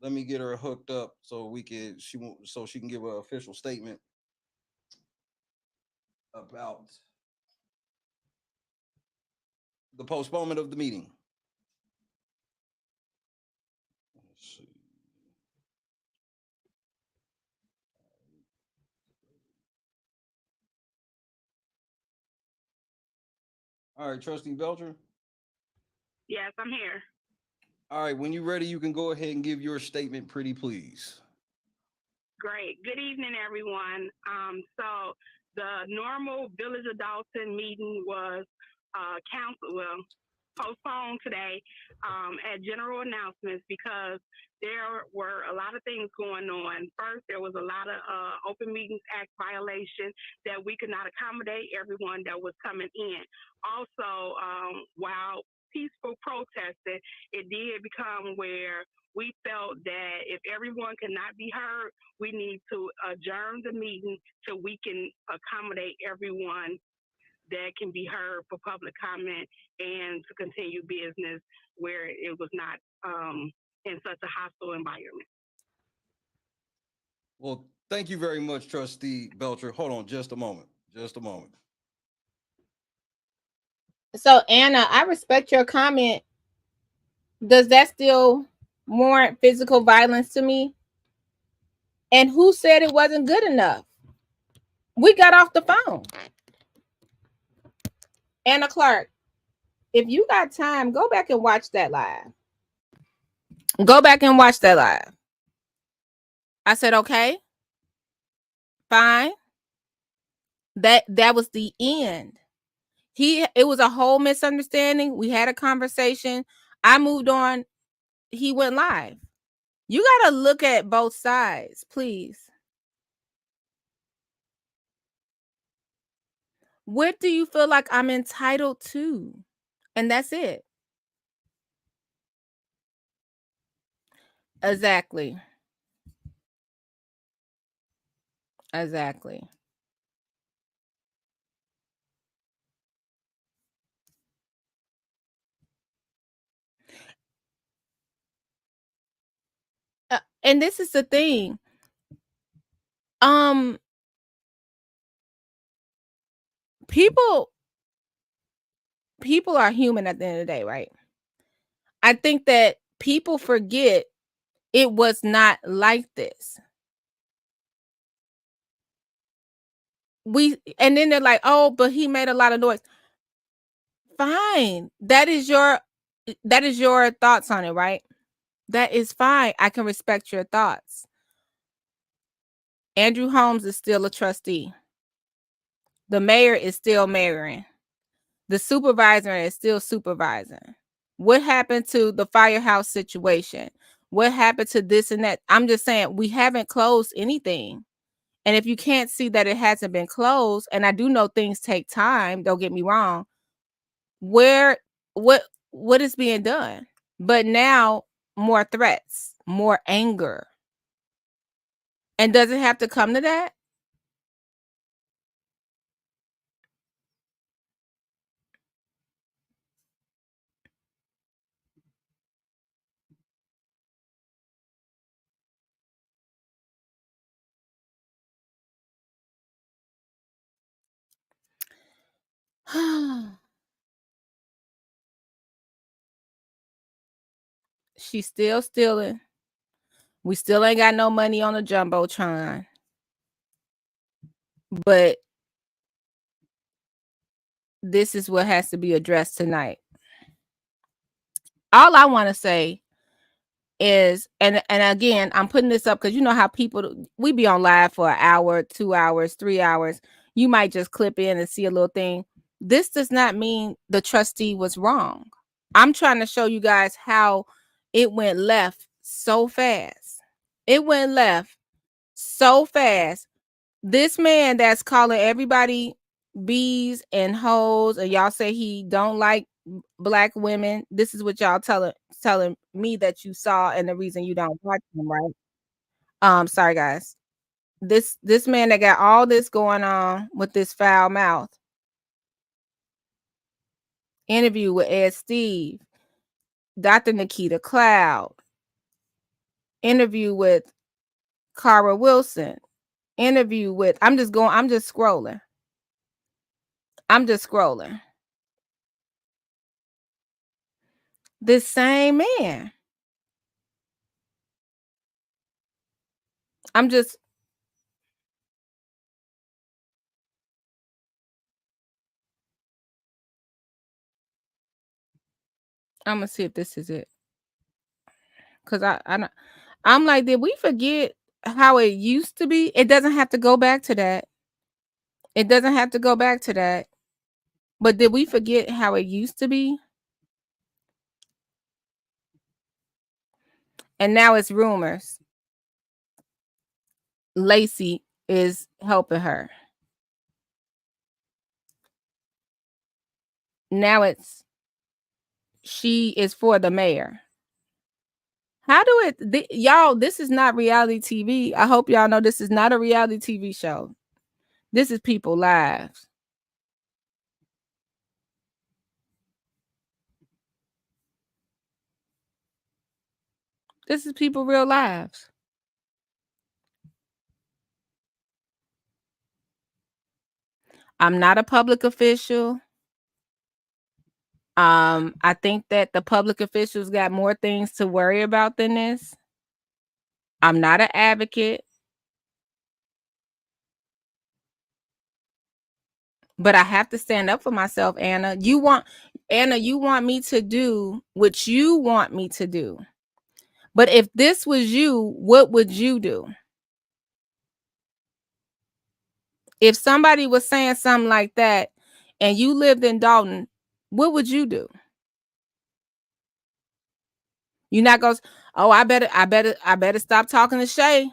Let me get her hooked up so she can give an official statement about the postponement of the meeting. Let's see. All right, Trustee Belcher. Yes, I'm here. All right, when you're ready, you can go ahead and give your statement, pretty please. Great. Good evening, everyone. So the normal Village of Dalton meeting was canceled. Well, postponed today at general announcements because there were a lot of things going on. First, there was a lot of Open Meetings Act violations that we could not accommodate everyone that was coming in. Also, while peaceful protesting, it did become where we felt that if everyone cannot be heard, we need to adjourn the meeting so we can accommodate everyone that can be heard for public comment and to continue business where it was not in such a hostile environment. Well, thank you very much, Trustee Belcher. Hold on just a moment. Just a moment. So, Anna, I respect your comment. Does that still warrant physical violence to me? And who said it wasn't good enough? We got off the phone. Anna Clark, if you got time, go back and watch that live. Go back and watch that live. I said, okay, fine. That was the end. It was a whole misunderstanding. We had a conversation. I moved on. He went live. You got to look at both sides, please. What do you feel like I'm entitled to? And that's it. Exactly. Exactly. And this is the thing. People are human at the end of the day, right? I think that people forget it was not like this. And then they're like, oh, but he made a lot of noise. Fine. That is your thoughts on it, right? That is fine. I can respect your thoughts. Andrew Holmes is still a trustee. The mayor is still mayoring. The supervisor is still supervising. What happened to the firehouse situation? What happened to this and that? I'm just saying we haven't closed anything. And if you can't see that it hasn't been closed, and I do know things take time, don't get me wrong, what is being done? But now more threats, more anger. And does it have to come to that? She's still stealing. We still ain't got no money on the Jumbotron. But this is what has to be addressed tonight. All I want to say is, and again, I'm putting this up because you know how we be on live for an hour, 2 hours, 3 hours. You might just clip in and see a little thing. This does not mean the trustee was wrong. I'm trying to show you guys how it went left so fast. It went left so fast. This man that's calling everybody bees and hoes, and y'all say he don't like Black women. This is what y'all telling me that you saw, and the reason you don't watch him, right? Sorry guys. This man that got all this going on with this foul mouth. Interview with Ed Steve, Dr. Nikita Cloud. Interview with Cara Wilson. Interview with I'm just scrolling. This same man. I'm gonna see if this is it. Cause I'm like, did we forget how it used to be? It doesn't have to go back to that. But did we forget how it used to be? And now it's rumors Lacey is helping her. Now she is for the mayor. How do y'all, this is not reality TV. I hope y'all know this is not a reality TV show. This is people lives. This is people real lives. I'm not a public official. I think that the public officials got more things to worry about than this. I'm not an advocate. But I have to stand up for myself, Anna. You want me to do what you want me to do. But if this was you, what would you do? If somebody was saying something like that and you lived in Dalton, what would you do? You're not going, oh, I better stop talking to Shay.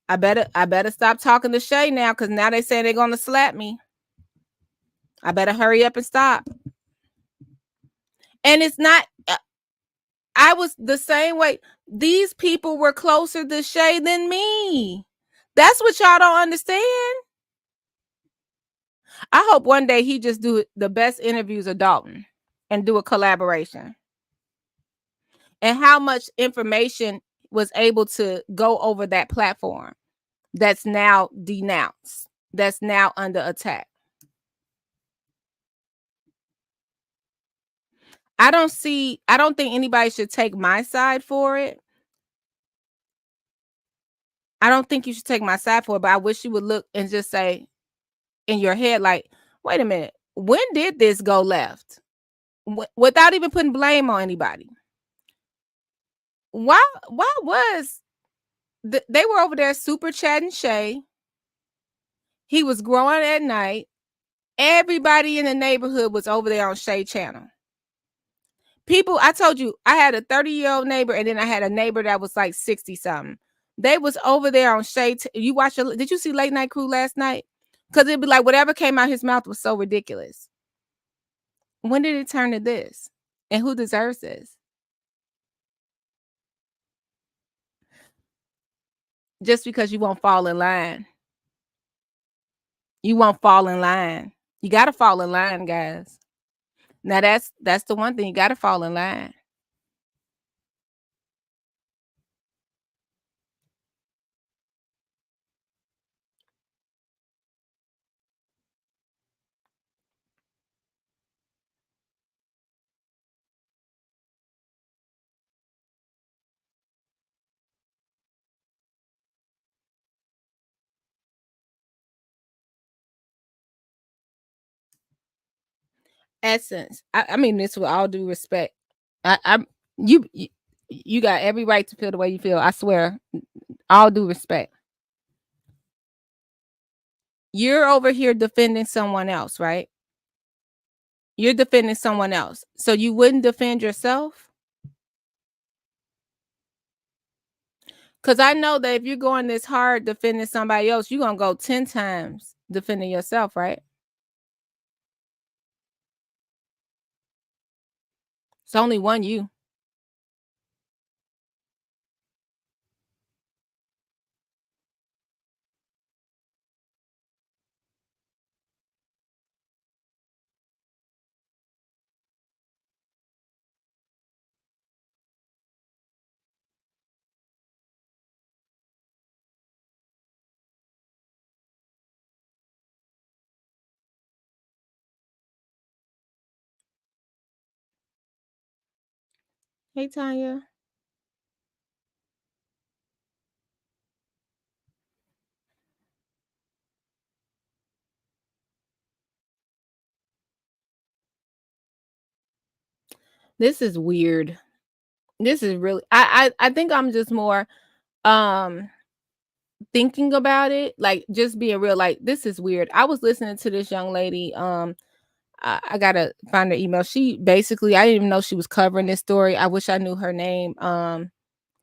I better stop talking to Shay now, because now they say they're gonna slap me. I better hurry up and stop. And it's not, I was the same way. These people were closer to Shay than me. That's what y'all don't understand. I hope one day he just do the best interviews of Dalton and do a collaboration. And how much information was able to go over that platform that's now denounced, that's now under attack. I don't think anybody should take my side for it. I don't think you should take my side for it, but I wish you would look and just say in your head, like, wait a minute, when did this go left? Without even putting blame on anybody. Why was they were over there super chatting Shay? He was growing at night. Everybody in the neighborhood was over there on Shay channel. People, I told you, I had a 30-year-old neighbor, and then I had a neighbor that was like 60-something. They was over there on Shay. You watch it? Did you see Late Night Crew last night? Because it'd be like whatever came out his mouth was so ridiculous. When did it turn to this? And who deserves this? Just because you won't fall in line. You won't fall in line. You got to fall in line, guys. Now that's the one thing, you got to fall in line. Essence. I mean this with all due respect. You got every right to feel the way you feel. I swear. All due respect. You're over here defending someone else, right? You're defending someone else. So you wouldn't defend yourself? Because I know that if you're going this hard defending somebody else, you're going to go 10 times defending yourself, right? It's only one you. Hey, Tanya. This is weird. This is really, I think I'm just more thinking about it, like just being real, like this is weird. I was listening to this young lady. I gotta find her email. She basically, I didn't even know she was covering this story. I wish I knew her name.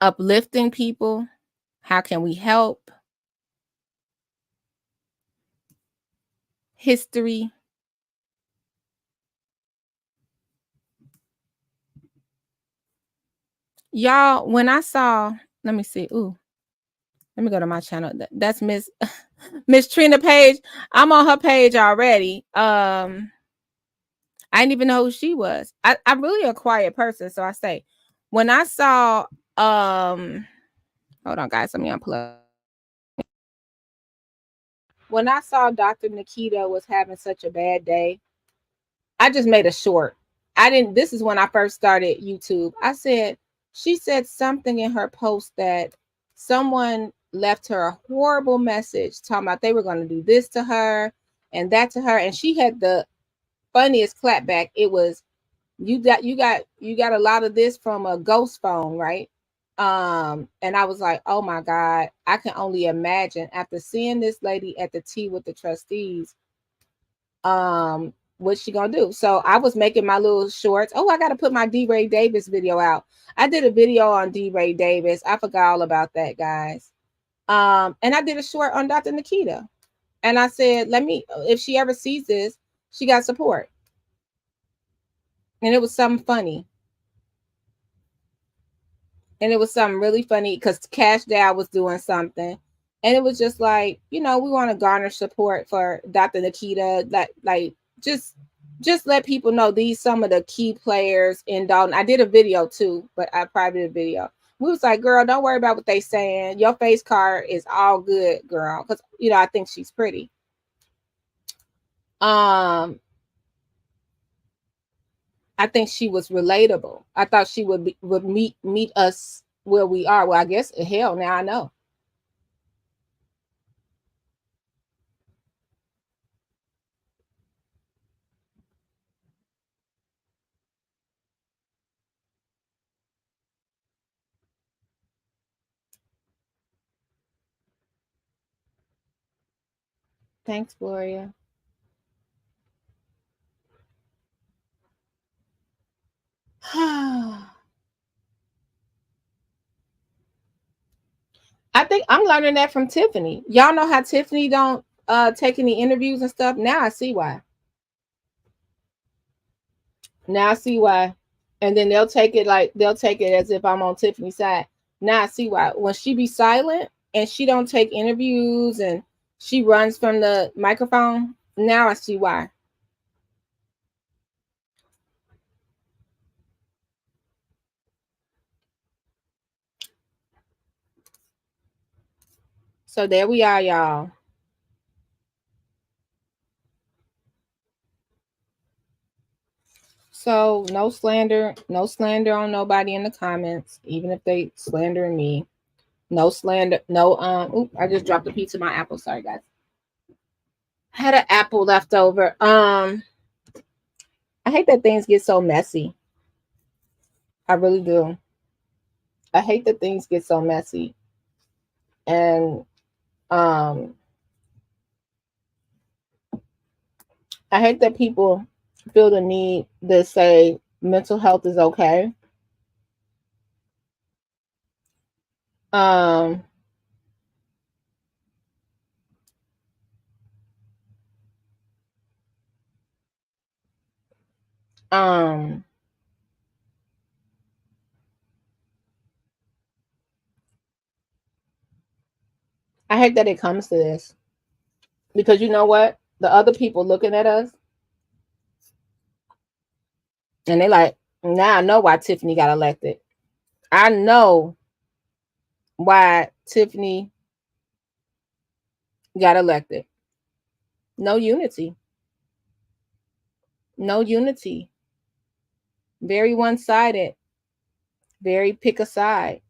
uplifting people. How can we help? History. Y'all, when I saw, let me see. Ooh, let me go to my channel. That's Miss Miss Trina Page. I'm on her page already. I didn't even know who she was. I'm really a quiet person, so I say when I saw hold on guys, let me unplug. When I saw Dr. Nikita was having such a bad day, I just made a short. This is when I first started YouTube. I said, she said something in her post that someone left her a horrible message talking about they were going to do this to her and that to her. And she had the funniest clapback. It was, you got a lot of this from a ghost phone, right? And I was like, oh my God, I can only imagine after seeing this lady at the tea with the trustees, what's she gonna do? So I was making my little shorts. Oh, I gotta put my D. Ray Davis video out. I did a video on D. Ray Davis. I forgot all about that, guys. And I did a short on Dr. Nikita. And I said, if she ever sees this, she got support. And it was something funny. And it was something really funny because Cash Dow was doing something. And it was just like, we want to garner support for Dr. Nikita. Like just let people know these some of the key players in Dalton. I did a video too, but I probably did a video. We was like, girl, don't worry about what they saying. Your face card is all good, girl. Because, I think she's pretty. I think she was relatable. I thought she would meet us where we are. Well, I guess hell, now I know. Thanks, Gloria. I think I'm learning that from Tiffany. Y'all know how Tiffany don't take any interviews and stuff. Now I see why. Now I see why. And then they'll take it as if I'm on Tiffany's side. Now I see why. When she be silent and she don't take interviews and she runs from the microphone, now I see why. So there we are, y'all. So no slander on nobody in the comments, even if they slandering me. No slander, no I just dropped a piece of my apple. Sorry guys. I had an apple left over. I hate that things get so messy. I really do. I hate that things get so messy. And I hate that people feel the need to say mental health is okay. I hate that it comes to this. Because you know what? The other people looking at us and they like, now I know why Tiffany got elected. I know why Tiffany got elected. No unity. No unity. Very one-sided. Very pick a side.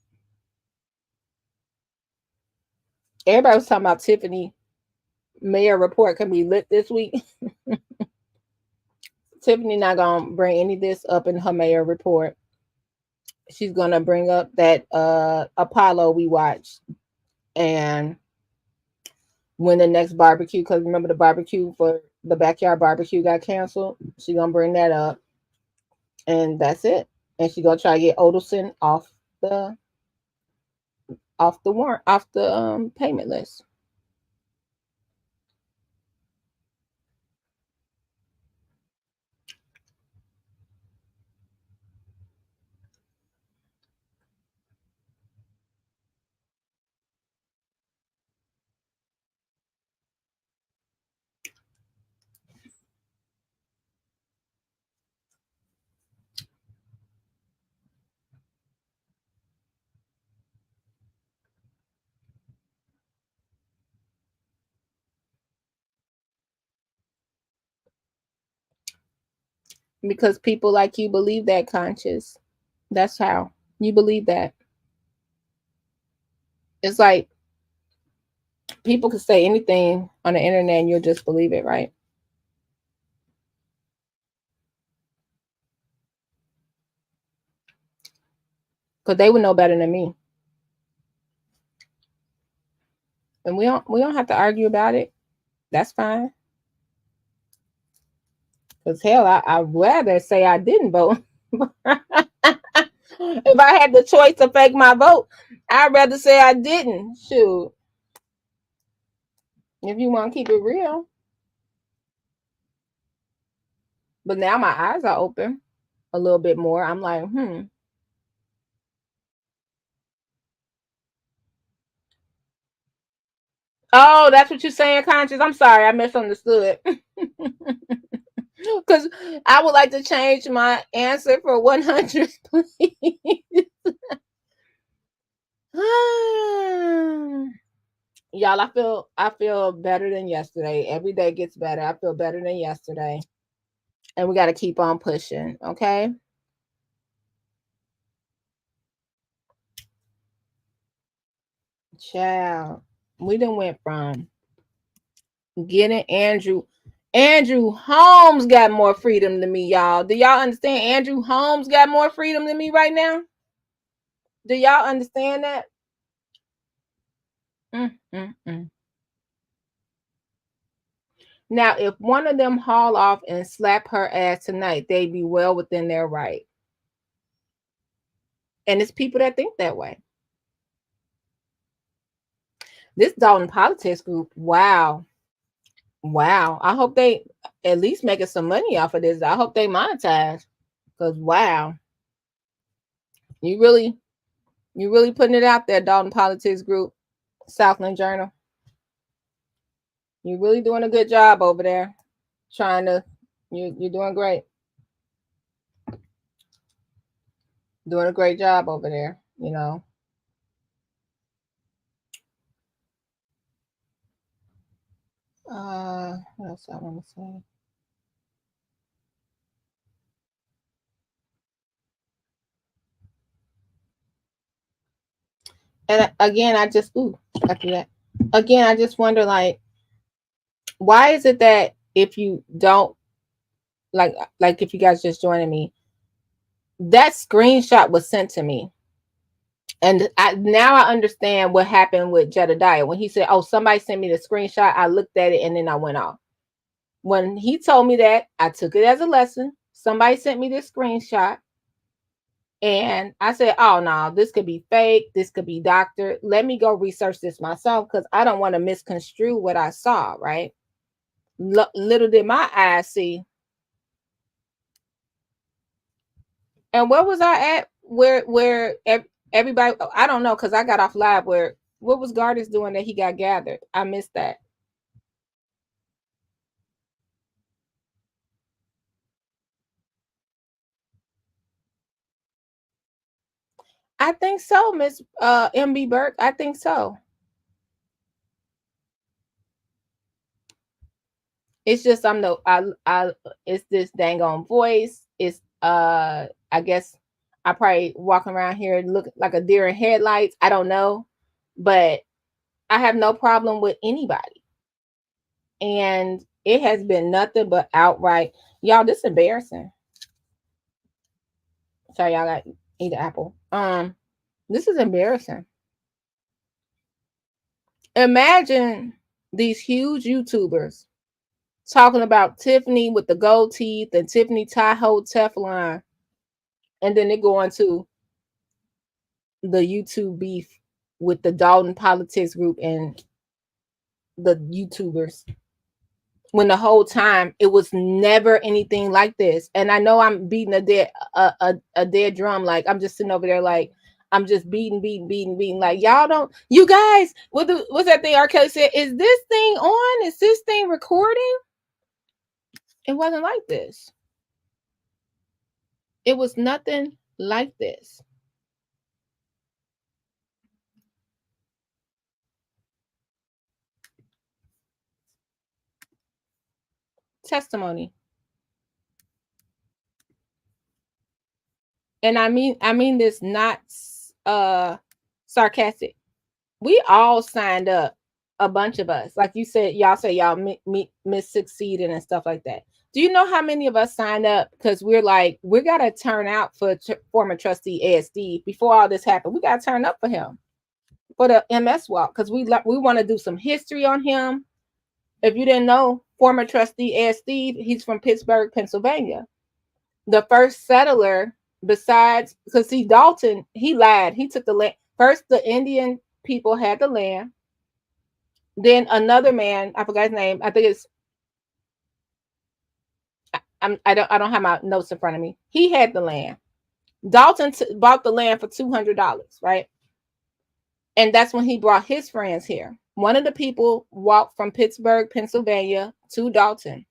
Everybody was talking about Tiffany mayor report can be lit this week. Tiffany not gonna bring any of this up in her mayor report. She's gonna bring up that Apollo we watched and when the next barbecue, because remember the barbecue for the backyard barbecue got canceled. She's gonna bring that up, and that's it. And she's gonna try to get Odelson off the off the warrant, off the payment list. Because people like you believe that, Conscious. That's how you believe that. It's like people can say anything on the internet and you'll just believe it, right? Because they would know better than me. And we don't have to argue about it. That's fine. Because hell, I'd rather say I didn't vote. If I had the choice to fake my vote, I'd rather say I didn't. Shoot. If you want to keep it real. But now my eyes are open a little bit more. I'm like, Oh, that's what you're saying, Conscious. I'm sorry, I misunderstood. Because I would like to change my answer for 100, please. Y'all, I feel better than yesterday. Every day gets better. I feel better than yesterday. And we got to keep on pushing, okay? Child, we done went from getting Andrew Holmes got more freedom than me, y'all. Do y'all understand? Andrew Holmes got more freedom than me right now. Do y'all understand that? Now, if one of them haul off and slap her ass tonight, they'd be well within their right. And it's people that think that way. This Dalton Politics group, wow. I hope they at least making some money off of this. I hope they monetize. Because wow. You really putting it out there, Dalton Politics group, Southland Journal. You're really doing a good job over there. You're doing great. Doing a great job over there, you know. What else I want to say? And again, I just wonder, like, why is it that if you don't like if you guys just joining me, that screenshot was sent to me. And now I understand what happened with Jedediah when he said, "Oh, somebody sent me the screenshot." I looked at it and then I went off. When he told me that, I took it as a lesson. Somebody sent me this screenshot. And I said, "Oh, no, this could be fake. This could be doctored. Let me go research this myself because I don't want to misconstrue what I saw," right? Little did my eyes see. And where was I at? Where everybody, I don't know, because I got off live. What was Gardis doing that he got gathered? I missed that. I think so, Miss MB Burke. I think so. It's just it's this dang on voice. It's I guess I probably walking around here and look like a deer in headlights. I don't know, but I have no problem with anybody. And it has been nothing but outright, y'all, this is embarrassing. Sorry, y'all got eat an apple. This is embarrassing. Imagine these huge YouTubers talking about Tiffany with the gold teeth and Tiffany Tahoe Teflon, and then they go into the YouTube beef with the Dalton politics group and the YouTubers, when the whole time it was never anything like this. And I know I'm beating a dead drum. Like I'm just sitting over there like I'm just beating. Like y'all don't, you guys, what's that thing R. Kelly said? Is this thing on? Is this thing recording? It wasn't like this. It was nothing like this. Testimony. And I mean this not sarcastic. We all signed up, a bunch of us. Like you said, y'all say y'all miss succeeding and stuff like that. Do you know how many of us signed up because we're like, we got to turn out for former trustee Ed Steve before all this happened? We got to turn up for him for the MS walk because we want to do some history on him. If you didn't know, former trustee Ed Steve, he's from Pittsburgh, Pennsylvania. The first settler, besides, because see, Dalton, he lied. He took the land. First, the Indian people had the land. Then another man, I forgot his name. I think it's I don't have my notes in front of me. He had the land. Dalton bought the land for $200, right? And that's when he brought his friends here. One of the people walked from Pittsburgh, Pennsylvania to Dalton.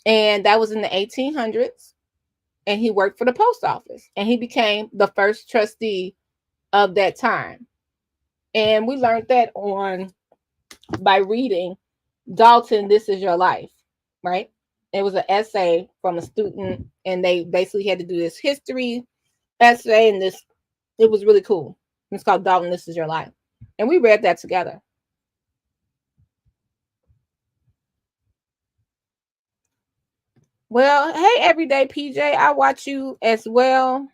And that was in the 1800s. And he worked for the post office. And he became the first trustee of that time. And we learned that by reading Dalton, This Is Your Life, right? It was an essay from a student, and they basically had to do this history essay, and it was really cool. It's called Dalton, This Is Your Life. And we read that together. Well, hey, Everyday PJ, I watch you as well.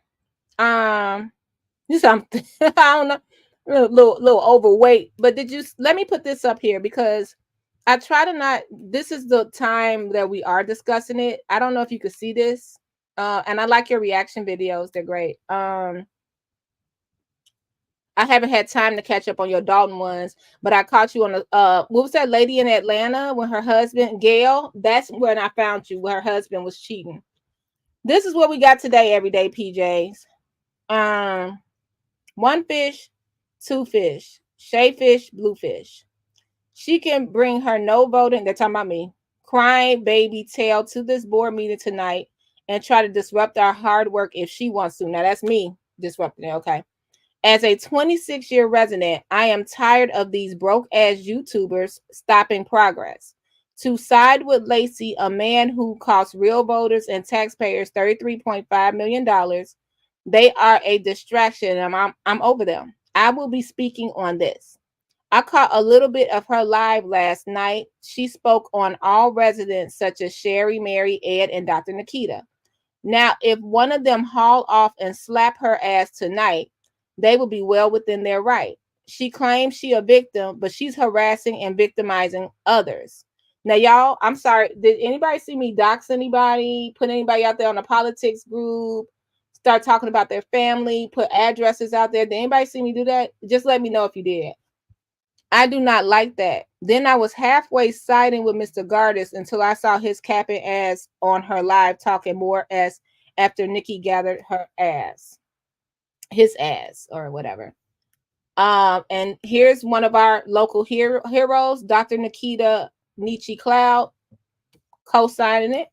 Something I don't know, a little overweight, but let me put this up here because I try to not, this is the time that we are discussing it. I don't know if you could see this. And I like your reaction videos. They're great. I haven't had time to catch up on your Dalton ones, but I caught you on what was that lady in Atlanta when her husband, Gail? That's when I found you, where her husband was cheating. This is what we got today, Everyday PJs. One fish, two fish, shay fish, bluefish. She can bring her no voting, they're talking about me, crying baby tail to this board meeting tonight and try to disrupt our hard work if she wants to. Now that's me disrupting it, okay? As a 26-year resident, I am tired of these broke-ass YouTubers stopping progress. To side with Lacey, a man who cost real voters and taxpayers $33.5 million, they are a distraction, and I'm over them. I will be speaking on this. I caught a little bit of her live last night. She spoke on all residents such as Sherry, Mary, Ed, and Dr. Nikita. Now, if one of them haul off and slap her ass tonight, they will be well within their right. She claims she a victim, but she's harassing and victimizing others. Now, y'all, I'm sorry. Did anybody see me dox anybody, put anybody out there on a politics group, start talking about their family, put addresses out there? Did anybody see me do that? Just let me know if you did. I do not like that. Then I was halfway siding with Mr. Gardis until I saw his capping ass on her live talking more as after Nikki gathered her ass. His ass or whatever. And here's one of our local heroes, Dr. Nikita Nietzsche Cloud, co-signing it.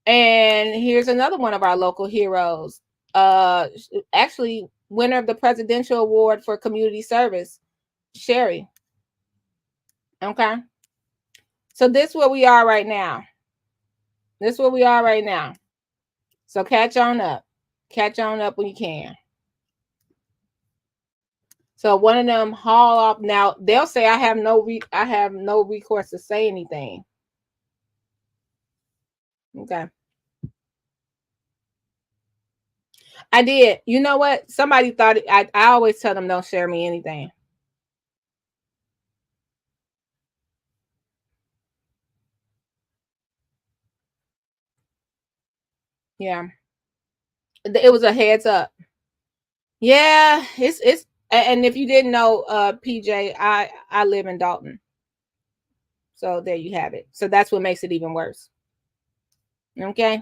And here's another one of our local heroes, actually winner of the Presidential Award for Community Service, Sherry. Okay. So this is where we are right now. So catch on up. Catch on up when you can. So one of them haul off. Now they'll say I have no recourse to say anything. Okay. I did. You know what? Somebody thought I always tell them don't share me anything. Yeah. It was a heads up. Yeah, it's And if you didn't know, PJ, I live in Dalton. So there you have it. So that's what makes it even worse. Okay.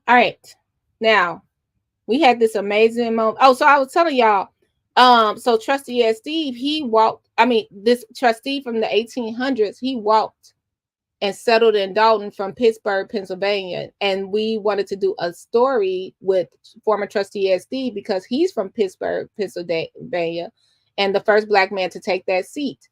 All right. Now, we had this amazing moment. Oh, so I was telling y'all, so Trustee Ed Steve, this trustee from the 1800s, he walked and settled in Dolton from Pittsburgh, Pennsylvania. And we wanted to do a story with former Trustee Ed Steve because he's from Pittsburgh, Pennsylvania, and the first Black man to take that seat.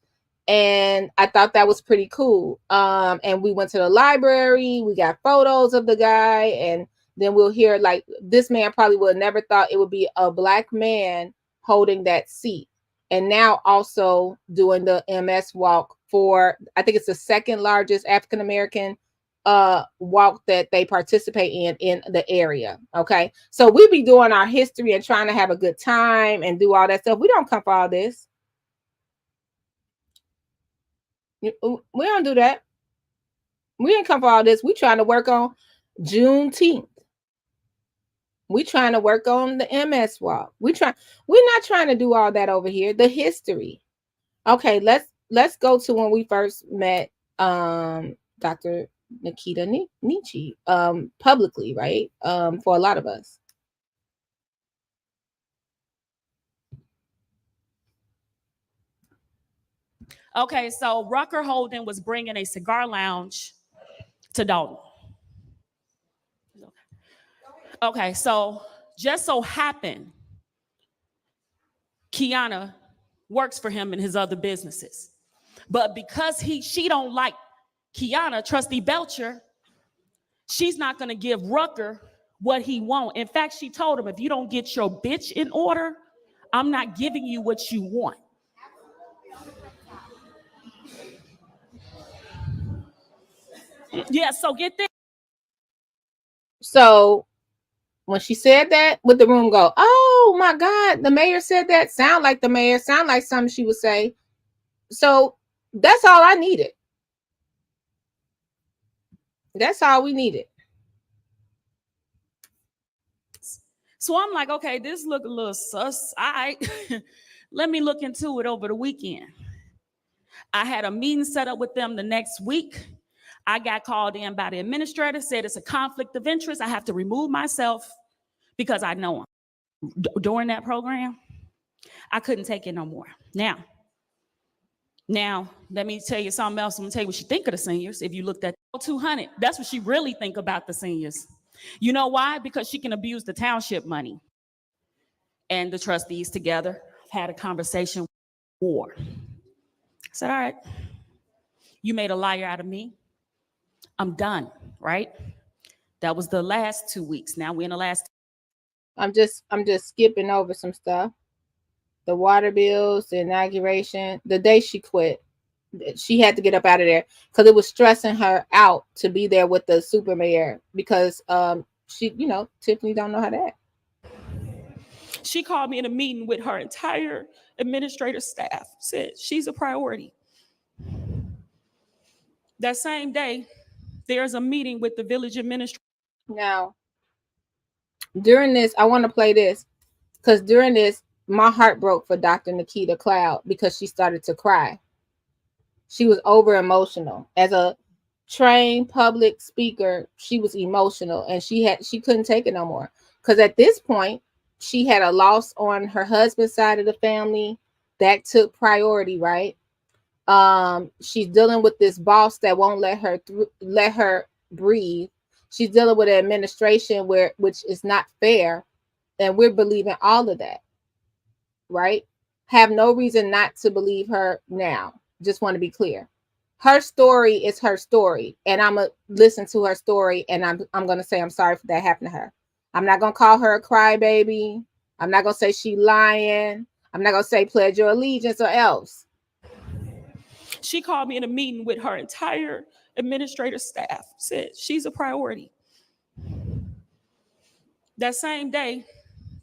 And I thought that was pretty cool. And we went to the library, we got photos of the guy, and then we'll hear like this man probably would have never thought it would be a Black man holding that seat. And now also doing the MS walk for, I think it's the second largest African American walk that they participate in the area. Okay, so we be doing our history and trying to have a good time and do all that stuff. We don't come for all this. We don't do that. We didn't come for all this. We trying to work on Juneteenth. We trying to work on the MS walk. We're not trying to do all that over here. The history. Okay, let's go to when we first met Dr. Nikita Nietzsche publicly, right? For a lot of us. Okay, so Rucker Holden was bringing a cigar lounge to Dalton. Okay, so just so happened, Kiana works for him in his other businesses. But because she don't like Kiana, Trustee Belcher, she's not gonna give Rucker what he wants. In fact, she told him, if you don't get your bitch in order, I'm not giving you what you want. Yeah, so get this. So when she said that, would the room go, oh my God, the mayor said that? Sound like the mayor, sound like something she would say. So that's all I needed. That's all we needed. So I'm like, okay, this look a little sus. All right, let me look into it over the weekend. I had a meeting set up with them the next week. I got called in by the administrator, said it's a conflict of interest. I have to remove myself because I know him. During that program, I couldn't take it no more. Now, let me tell you something else. I'm gonna tell you what she think of the seniors. If you looked at 200, that's what she really think about the seniors. You know why? Because she can abuse the township money. And the trustees together had a conversation. War. I said, all right, you made a liar out of me. I'm done, right? That was the last 2 weeks. Now we're in the last. I'm just skipping over some stuff. The water bills, the inauguration, the day she quit, she had to get up out of there because it was stressing her out to be there with the super mayor because she, Tiffany don't know how to act. She called me in a meeting with her entire administrative staff, said she's a priority. That same day, there's a meeting with the village administrator. Now, during this, I want to play this because during this, my heart broke for Dr. Nikita Cloud because she started to cry. She was over emotional. As a trained public speaker, she was emotional and she couldn't take it no more. Because at this point, she had a loss on her husband's side of the family that took priority, right? She's dealing with this boss that won't let her breathe. She's dealing with an administration which is not fair, and we're believing all of that, right? Have no reason not to believe her now. Just want to be clear. Her story is her story, and I'm gonna listen to her story, and I'm gonna say I'm sorry for that happened to her. I'm not gonna call her a crybaby. I'm not gonna say she lying. I'm not gonna say pledge your allegiance or else. She called me in a meeting with her entire administrative staff, said she's a priority. That same day,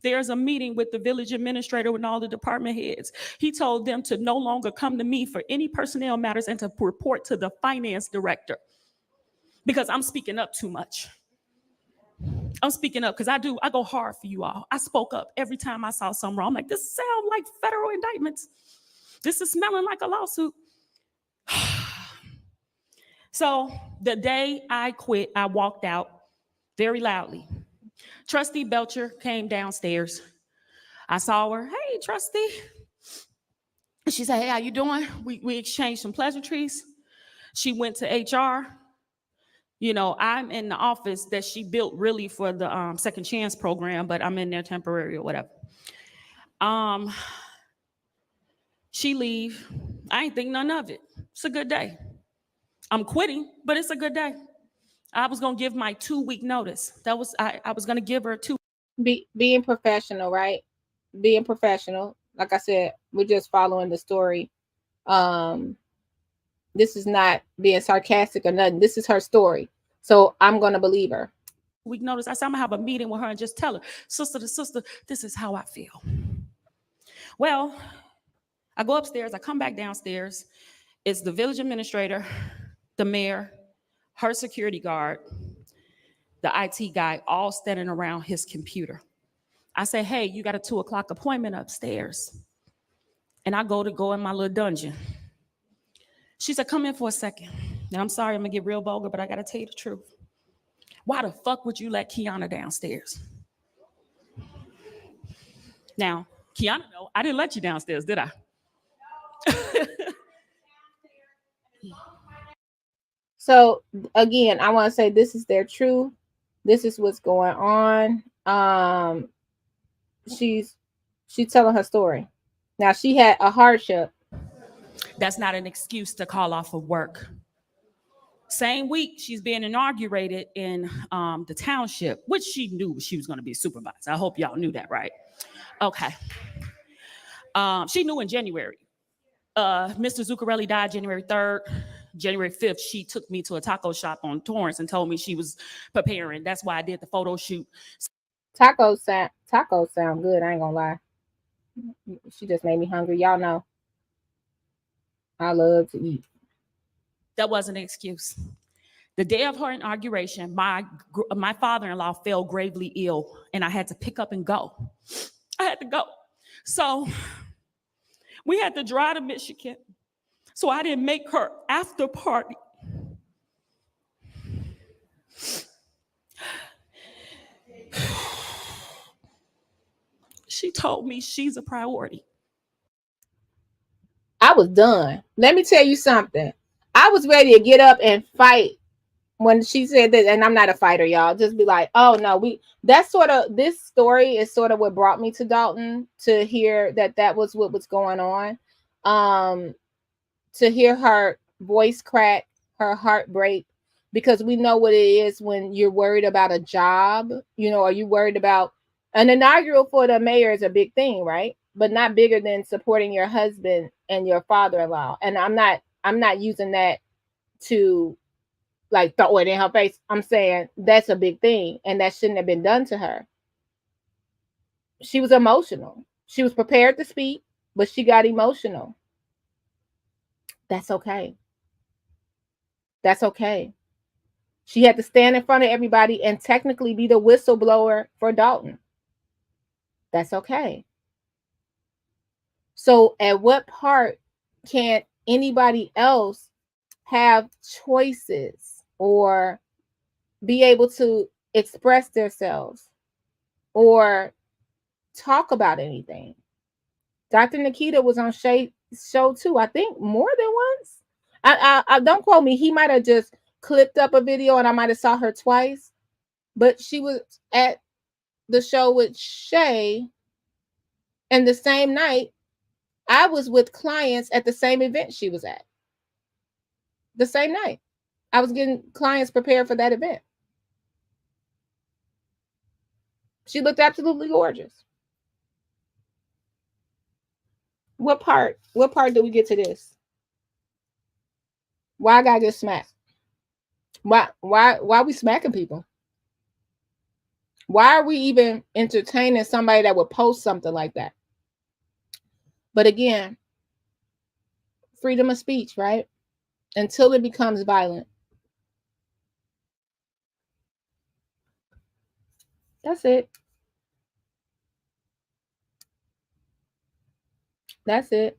there's a meeting with the village administrator and all the department heads. He told them to no longer come to me for any personnel matters and to report to the finance director because I'm speaking up too much. I'm speaking up because I go hard for you all. I spoke up every time I saw something wrong. I'm like, this sounds like federal indictments. This is smelling like a lawsuit. So the day I quit, I walked out very loudly. Trustee Belcher came downstairs. I saw her. Hey, trustee. She said, hey, how you doing? We exchanged some pleasantries. She went to HR. You know, I'm in the office that she built really for the second chance program, but I'm in there temporary or whatever. She leave. I ain't think none of it. It's a good day. I'm quitting, but it's a good day. I was gonna give my 2-week notice. I was gonna give her 2. Being professional, right? Being professional. Like I said, we're just following the story. This is not being sarcastic or nothing. This is her story. So I'm gonna believe her. Week notice. I said, I'm gonna have a meeting with her and just tell her, sister to sister, this is how I feel. Well, I go upstairs, I come back downstairs. It's the village administrator, the mayor, her security guard, the IT guy, all standing around his computer. I say, hey, you got a 2 o'clock appointment upstairs. And I go in my little dungeon. She said, come in for a second. Now, I'm sorry, I'm gonna get real vulgar, but I gotta tell you the truth. Why the fuck would you let Kiana downstairs? Now, Kiana, no, I didn't let you downstairs, did I? So again, I want to say this is their truth. This is what's going on. She's telling her story. Now, she had a hardship. That's not an excuse to call off of work. Same week, she's being inaugurated in the township, which she knew she was going to be a supervisor. I hope y'all knew that, right? Okay. She knew in January. Mr. Zuccarelli died January 3rd. January 5th, she took me to a taco shop on Torrance and told me she was preparing. That's why I did the photo shoot. Tacos sound good. I ain't gonna lie. She just made me hungry. Y'all know I love to eat. That wasn't an excuse. The day of her inauguration, my father-in-law fell gravely ill, and I had to pick up and go. I had to go. So we had to drive to Michigan. So I didn't make her after party. She told me she's a priority. I was done. Let me tell you something. I was ready to get up and fight when she said that, and I'm not a fighter, y'all. Just be like, oh no, this story is sort of what brought me to Dalton, to hear that was what was going on. To hear her voice crack, her heart break, because we know what it is when you're worried about a job, you know, or you worried about an inaugural for the mayor is a big thing, right? But not bigger than supporting your husband and your father-in-law. And I'm not using that to like throw it in her face. I'm saying that's a big thing, and that shouldn't have been done to her. She was emotional. She was prepared to speak, but she got emotional. That's okay. That's okay. She had to stand in front of everybody and technically be the whistleblower for Dalton. That's okay. So at what part can't anybody else have choices or be able to express themselves or talk about anything? Dr. Nikita was on show too, I think more than once. I don't quote me. He might have just clipped up a video and I might have saw her twice, but she was at the show with Shay, and the same night I was with clients at the same event she was at. The same night I was getting clients prepared for that event. She looked absolutely gorgeous. What part do we get to this? Why I gotta get smacked? Why we smacking people? Why are we even entertaining somebody that would post something like that? But again, freedom of speech, right? Until it becomes violent. That's it. That's it.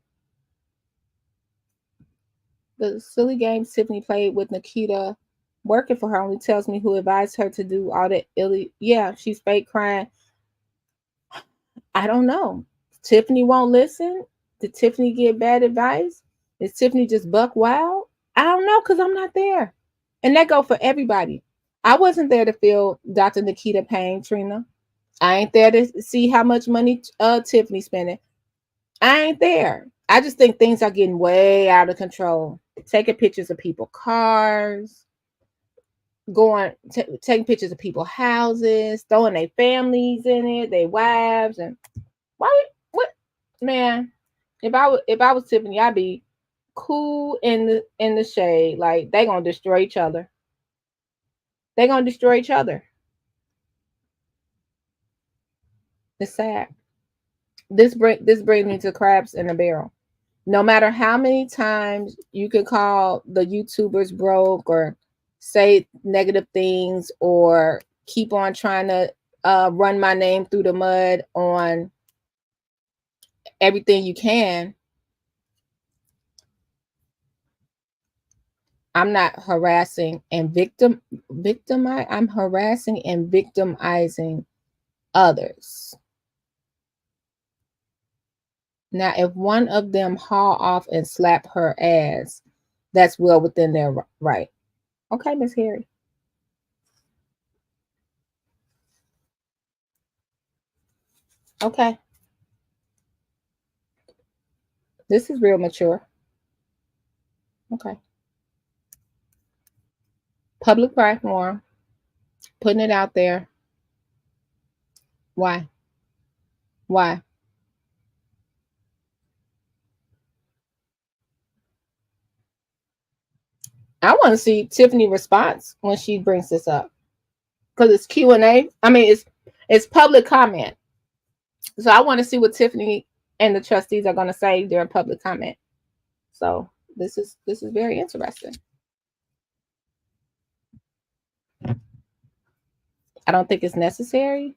The silly games Tiffany played with Nikita working for her only tells me who advised her to do all that yeah, she's fake crying. I don't know. Tiffany won't listen. Did Tiffany get bad advice? Is Tiffany just buck wild? I don't know because I'm not there. And that go for everybody. I wasn't there to feel Dr. Nikita pain, Trina. I ain't there to see how much money Tiffany spending. I ain't there. I just think things are getting way out of control. Taking pictures of people's cars, taking pictures of people's houses, throwing their families in it, their wives, and why? What, man? If I was Tiffany, I'd be cool in the shade. Like they gonna destroy each other. They gonna destroy each other. It's sad. This brings me to crabs in a barrel. No matter how many times you can call the YouTubers broke or say negative things or keep on trying to run my name through the mud on everything you can, I'm not harassing and I'm harassing and victimizing others. Now, if one of them haul off and slap her ass, that's well within their right. Okay, Miss Harry. Okay. This is real mature. Okay. Public platform, putting it out there. Why? Why? I want to see Tiffany's response when she brings this up, because it's Q&A. I mean, it's public comment, so I want to see what Tiffany and the trustees are going to say during public comment. So this is very interesting. I don't think it's necessary.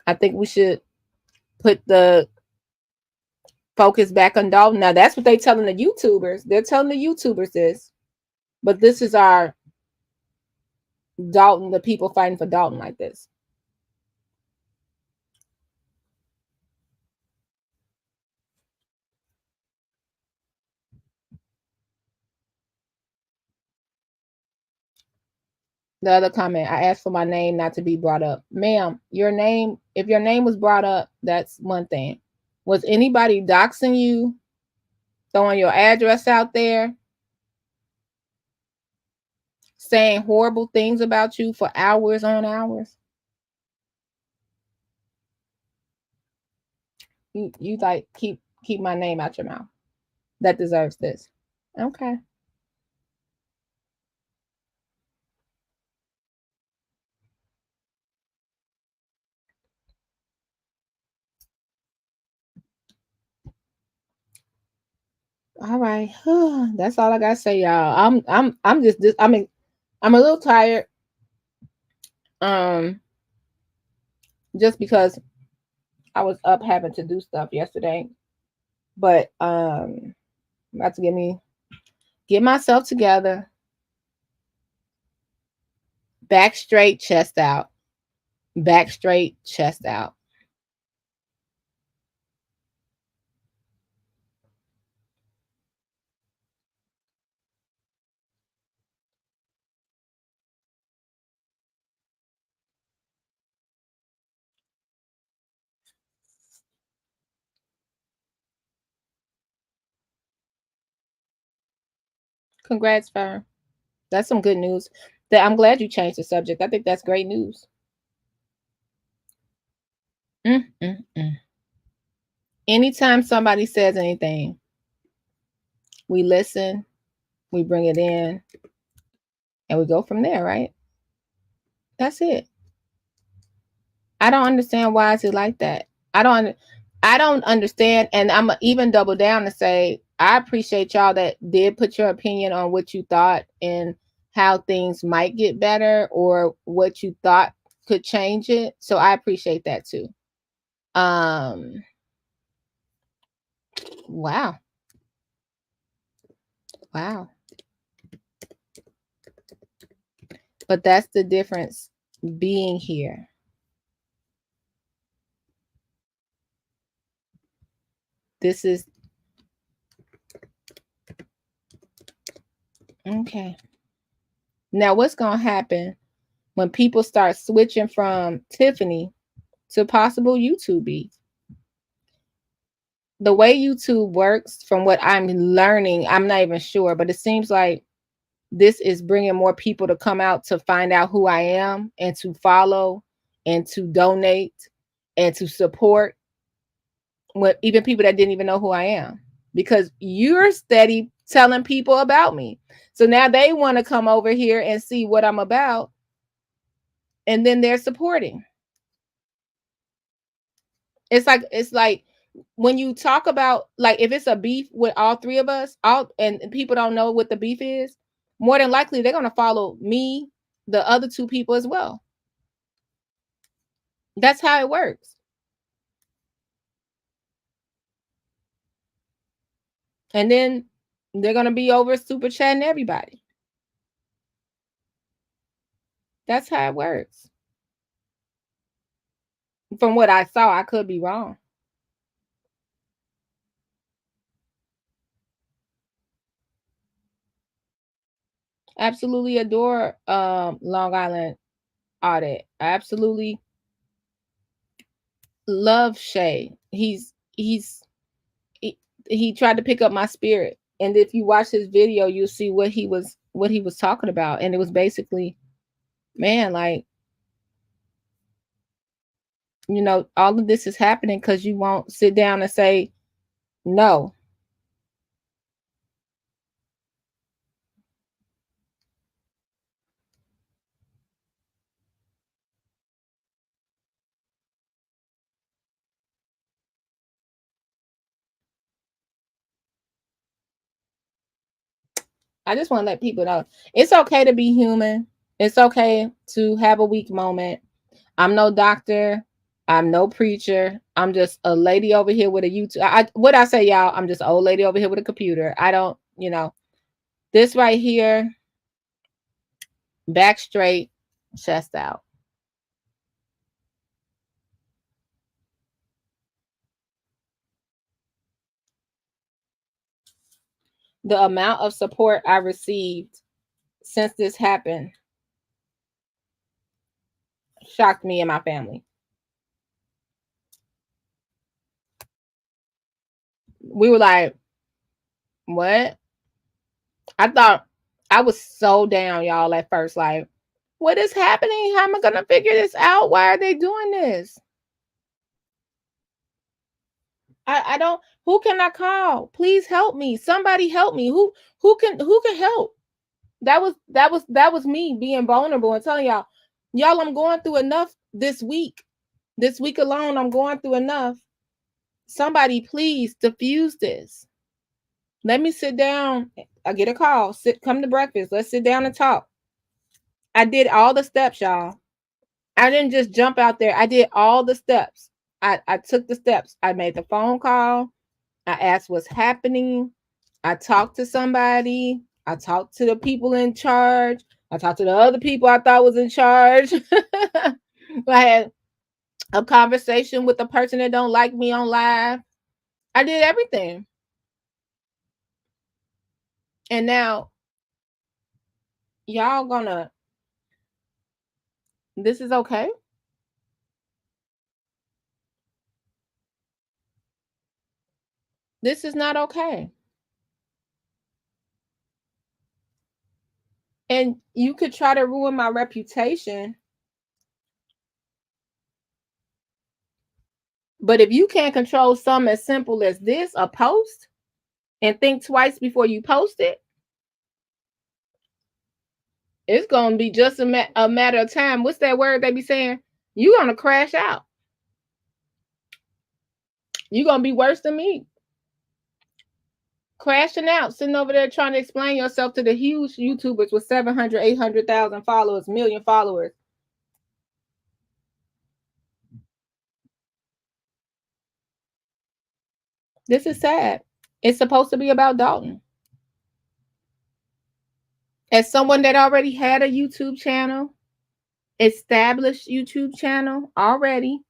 I think we should put the focus back on Dalton. Now that's what they're telling the YouTubers. They're telling the YouTubers this, but this is our Dalton, the people fighting for Dalton like this. The other comment, I asked for my name not to be brought up. Ma'am, your name, if your name was brought up, that's one thing. Was anybody doxing you, throwing your address out there, saying horrible things about you for hours on hours? You like keep my name out your mouth. That deserves this. Okay. All right. That's all I gotta say, y'all. I'm just I'm a little tired. Just because I was up having to do stuff yesterday. But I'm about to get myself together. Back straight, chest out. Back straight, chest out. Congrats, Fern. That's some good news. I'm glad you changed the subject. I think that's great news. Anytime somebody says anything, we listen, we bring it in, and we go from there, right? That's it. I don't understand why is it like that. I don't understand, and I'm even double down to say I appreciate y'all that did put your opinion on what you thought, and how things might get better or what you thought could change it. So I appreciate that too. Wow. Wow. But that's the difference being here. This is okay. Now, what's going to happen when people start switching from Tiffany to possible YouTube beef? The way YouTube works, from what I'm learning, I'm not even sure, but it seems like this is bringing more people to come out to find out who I am and to follow and to donate and to support even people that didn't even know who I am, because you're steady telling people about me. So now they want to come over here and see what I'm about, and then they're supporting. It's like when you talk about, like, if it's a beef with all three of us, and people don't know what the beef is, more than likely they're going to follow me, the other two people as well. That's how it works. And then they're going to be over super chatting everybody. That's how it works. From what I saw, I could be wrong. Absolutely adore Long Island Audit. I absolutely love Shay. He tried to pick up my spirit, and if you watch his video, you'll see what he was talking about. And it was basically, man, like, you know, all of this is happening because you won't sit down and say no. I just want to let people know it's okay to be human. It's okay to have a weak moment. I'm no doctor. I'm no preacher. I'm just a lady over here with a YouTube. What I say, y'all, I'm just an old lady over here with a computer. I don't, you know, this right here, back straight, chest out. The amount of support I received since this happened shocked me and my family. We were like, what? I thought I was so down, y'all, at first. Like, what is happening? How am I going to figure this out? Why are they doing this? I don't, who can I call? Please help me. Somebody help me. Who can help? That was me being vulnerable and telling y'all, I'm going through enough this week. This week alone, I'm going through enough. Somebody please diffuse this. Let me sit down. I get a call. Come to breakfast. Let's sit down and talk. I did all the steps, y'all. I didn't just jump out there. I did all the steps. I took the steps. I made the phone call. I asked what's happening. I talked to somebody. I talked to the people in charge. I talked to the other people I thought was in charge. I had a conversation with the person that don't like me on live. I did everything. And now y'all gonna, this is okay. This is not okay. And you could try to ruin my reputation. But if you can't control something as simple as this, a post, and think twice before you post it, it's going to be just a matter of time. What's that word they be saying? You're going to crash out. You're going to be worse than me. crashing out, sitting over there trying to explain yourself to the huge YouTubers with 700, 800,000 followers, million followers. This is sad. It's supposed to be about Dalton. As someone that already had a YouTube channel, established YouTube channel already,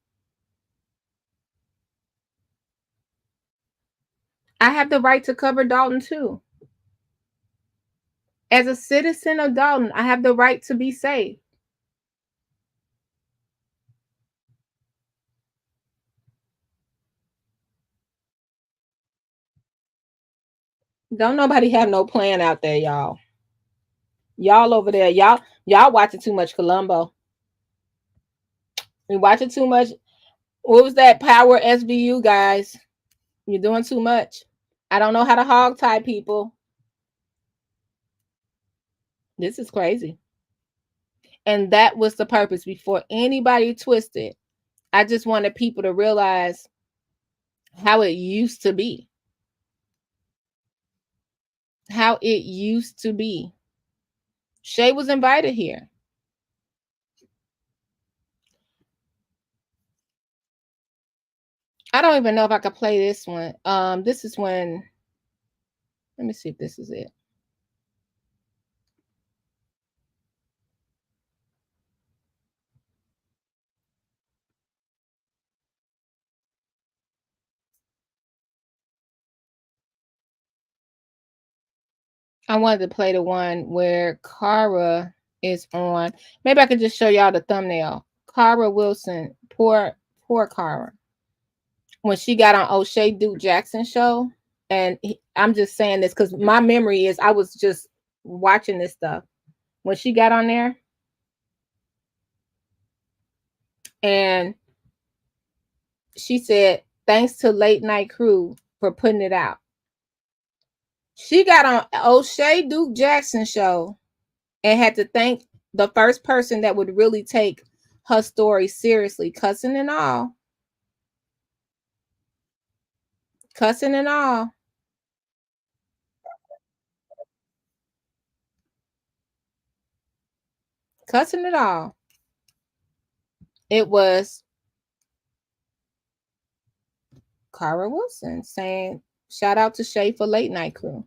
I have the right to cover Dalton too. As a citizen of Dalton, I have the right to be safe. Don't nobody have no plan out there, y'all. Y'all over there, y'all watching too much Columbo. You're watching too much. What was that Power SVU, guys? You're doing too much. I don't know how to hog tie people. This is crazy. And that was the purpose. Before anybody twisted, I just wanted people to realize how it used to be. How it used to be. Shay was invited here. I don't even know if I could play this one. This is when, let me see if this is it. I wanted to play the one where Cara is on. Maybe I could just show y'all the thumbnail. Cara Wilson, poor Cara. When she got on O'Shea Duke Jackson show, and I'm just saying this because my memory is I was just watching this stuff. When she got on there, and she said, thanks to Late Night Crew for putting it out. She got on O'Shea Duke Jackson show and had to thank the first person that would really take her story seriously, cussing and all. Cussing and all. Cussing it all. It was Cara Wilson saying, shout out to Shay for Late Night Crew.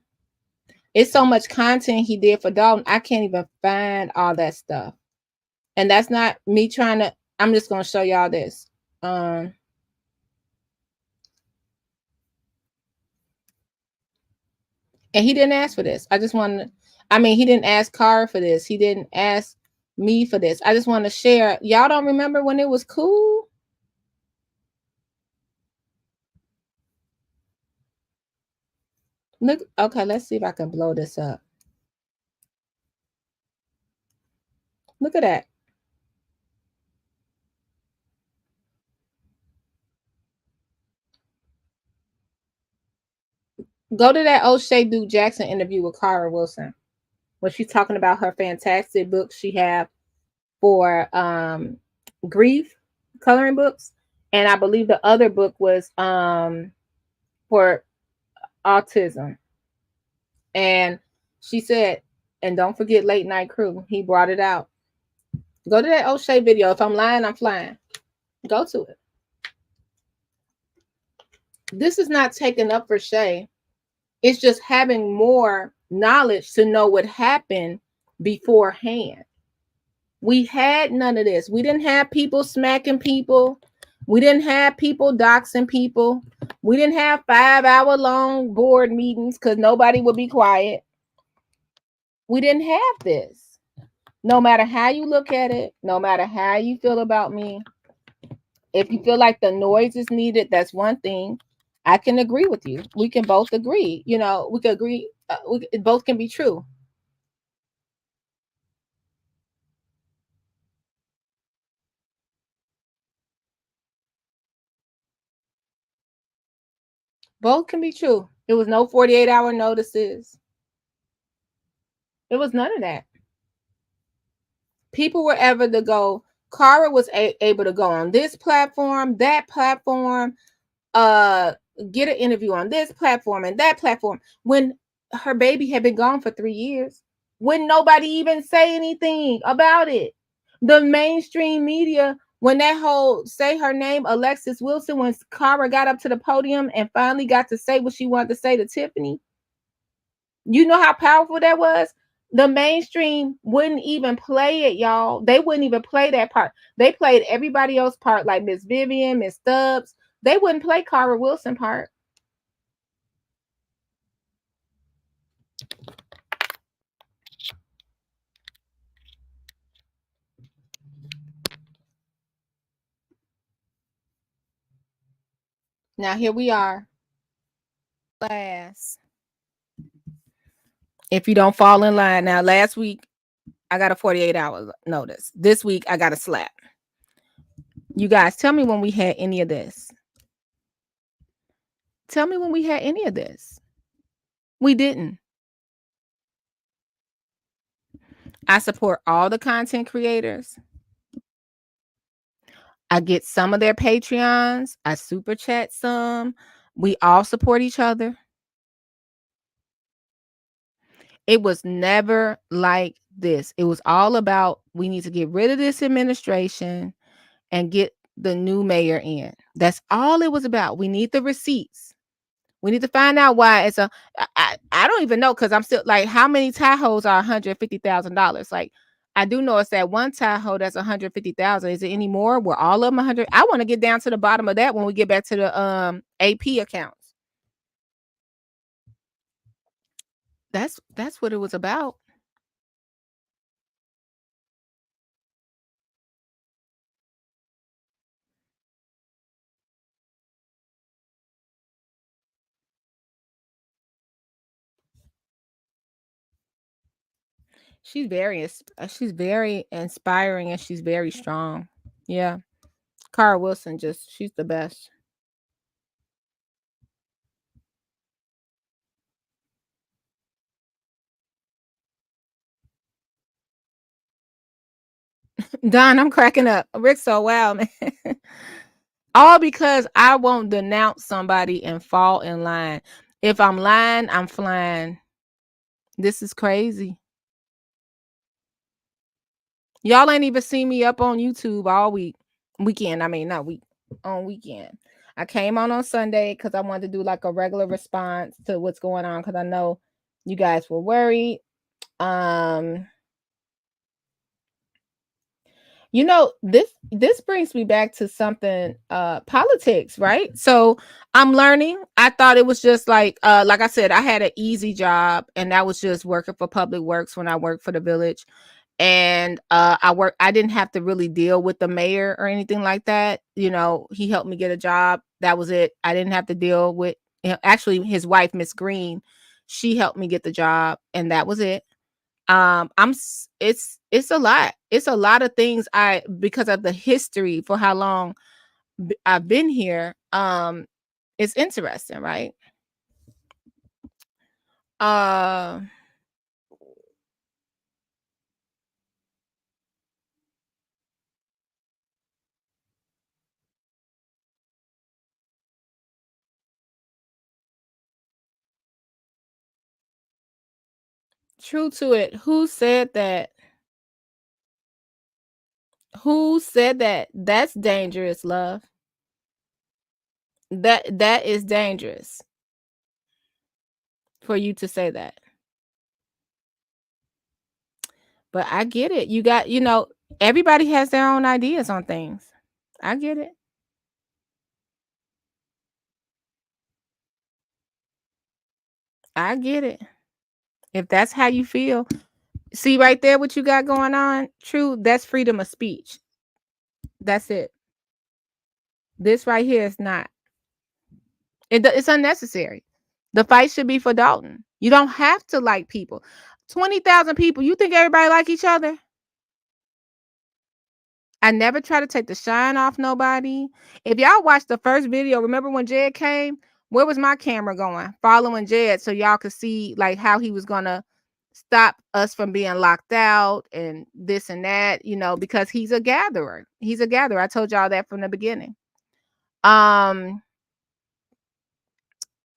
It's so much content he did for Dalton. I can't even find all that stuff. And that's not me trying to, I'm just going to show y'all this. And he didn't ask for this. I just wanted to, I mean, he didn't ask Cara for this. He didn't ask me for this. I just want to share. Y'all don't remember when it was cool? Look, okay, let's see if I can blow this up. Look at that. Go to that O'Shea Duke Jackson interview with Cara Wilson when she's talking about her fantastic books she have for grief coloring books, and I believe the other book was for autism. And she said, and don't forget Late Night Crew. He brought it out. Go to that O'Shea video. If I'm lying, I'm flying. Go to it. This is not taken up for Shay. It's just having more knowledge to know what happened beforehand. We had none of this. We didn't have people smacking people. We didn't have people doxing people. We didn't have 5-hour-long board meetings because nobody would be quiet. We didn't have this. No matter how you look at it, no matter how you feel about me, if you feel like the noise is needed, that's one thing. I can agree with you. We can both agree. You know, we can agree. Both can be true. Both can be true. There was no 48-hour notices. There was none of that. People were able to go. Cara was able to go on this platform, that platform. get an interview on this platform and that platform when her baby had been gone for 3 years. When nobody even say anything about it. The mainstream media, when that whole say her name, Alexis Wilson, when Cara got up to the podium and finally got to say what she wanted to say to Tiffany, you know how powerful that was? The mainstream wouldn't even play it, y'all. They wouldn't even play that part. They played everybody else's part, like Miss Vivian, Miss Stubbs. They wouldn't play Cara Wilson part. Now here we are. Class. If you don't fall in line. Now, last week, I got a 48-hour notice. This week, I got a slap. You guys, tell me when we had any of this. Tell me when we had any of this. We didn't. I support all the content creators. I get some of their Patreons. I super chat some. We all support each other. It was never like this. It was all about, we need to get rid of this administration and get the new mayor in. That's all it was about. We need the receipts. We need to find out why it's I don't even know, because I'm still like, how many Tahoes are $150,000? Like, I do know it's that one Tahoe that's $150,000. Is it any more? Were all of them 100? I want to get down to the bottom of that when we get back to the AP accounts. That's what it was about. She's very inspiring, and she's very strong. Yeah. Cara Wilson, she's the best. Don, I'm cracking up. Rick's so wild, man. All because I won't denounce somebody and fall in line. If I'm lying, I'm flying. This is crazy. Y'all ain't even seen me up on YouTube all weekend. I mean, not week, on weekend. I came on Sunday because I wanted to do like a regular response to what's going on, because I know you guys were worried. You know, this brings me back to something, politics, right? So I'm learning. I thought it was just like I said, I had an easy job, and that was just working for Public Works when I worked for the village. And I didn't have to really deal with the mayor or anything like that. You know, he helped me get a job. That was it. I didn't have to deal with, actually his wife, Miss Green, she helped me get the job, and that was it. It's a lot. It's a lot of things, because of the history for how long I've been here. It's interesting, right? True to it. Who said that? Who said that? That's dangerous, love. That is dangerous for you to say that. But I get it. You got, everybody has their own ideas on things. I get it. I get it. If that's how you feel. See right there what you got going on? True, that's freedom of speech. That's it. This right here is not. It's unnecessary. The fight should be for Dalton. You don't have to like people. 20,000 people. You think everybody like each other? I never try to take the shine off nobody. If y'all watched the first video, remember when Jed came? Where was my camera going? Following Jed, so y'all could see like how he was gonna stop us from being locked out and this and that, because he's a gatherer. He's a gatherer. I told y'all that from the beginning.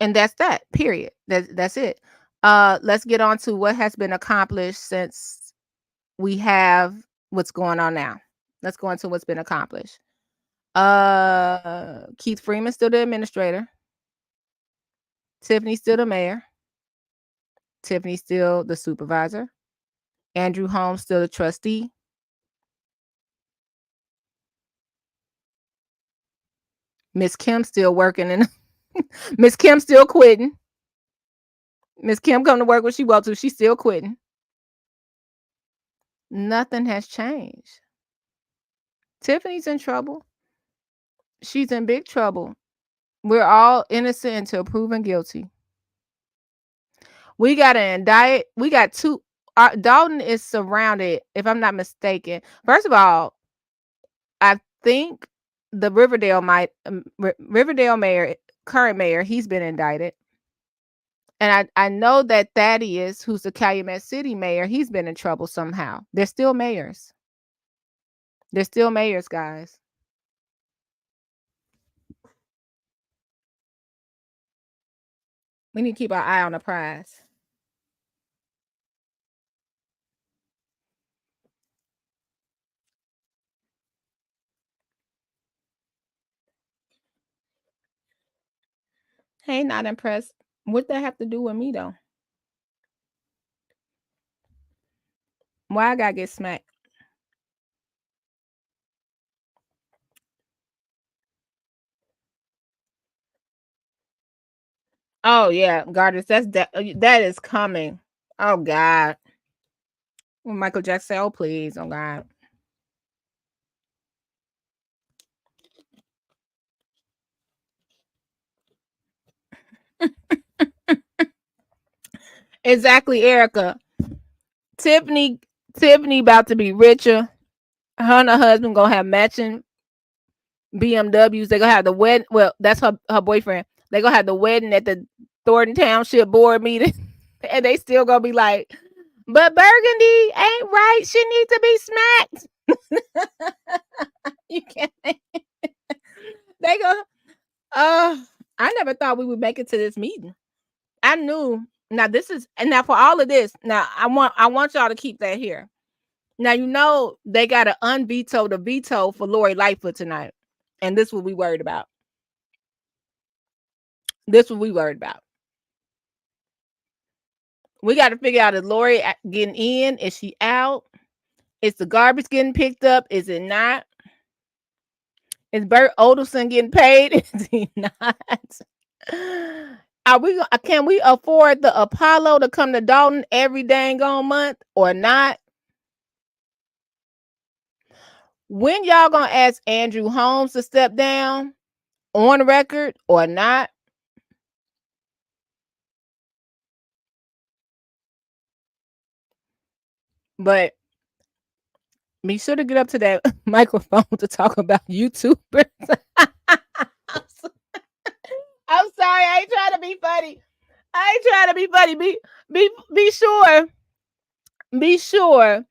And that's that. Period. That's it. Let's get on to what has been accomplished since we have what's going on now. Let's go into what's been accomplished. Keith Freeman still the administrator. Tiffany still the mayor. Tiffany still the supervisor. Andrew Holmes still the trustee. Miss Kim still working and Miss Kim still quitting. Miss Kim come to work when she wants to. She's still quitting. Nothing has changed. Tiffany's in trouble. She's in big trouble. We're all innocent until proven guilty. We got to indict. We got two. Dalton is surrounded, if I'm not mistaken. First of all, I think the Riverdale mayor, current mayor, he's been indicted. And I know that Thaddeus, who's the Calumet City mayor, he's been in trouble somehow. They're still mayors. They're still mayors, guys. We need to keep our eye on the prize. Hey, not impressed. What that have to do with me, though? Why I gotta get smacked? Oh, yeah, Gardens, that is coming. Oh, God. When Michael Jackson said, oh, please, oh, God. Exactly, Erica. Tiffany about to be richer. Her and her husband gonna have matching BMWs. They gonna have the wedding. Well, that's her boyfriend. They gonna have the wedding at the Thornton Township board meeting, and they still gonna be like, "But Burgundy ain't right. She needs to be smacked." You can't. They go. I never thought we would make it to this meeting. I knew. Now this is, and now for all of this, now I want y'all to keep that here. Now you know they got to unveto the veto for Lori Lightfoot tonight, and this is what we worried about. This is what we worried about. We got to figure out, is Lori getting in? Is she out? Is the garbage getting picked up? Is it not? Is Bert Odelson getting paid? Is he not? Can we afford the Apollo to come to Dalton every dang on month or not? When y'all gonna ask Andrew Holmes to step down on record or not? But be sure to get up to that microphone to talk about YouTubers. I'm sorry, I ain't trying to be funny. Be sure. Be sure.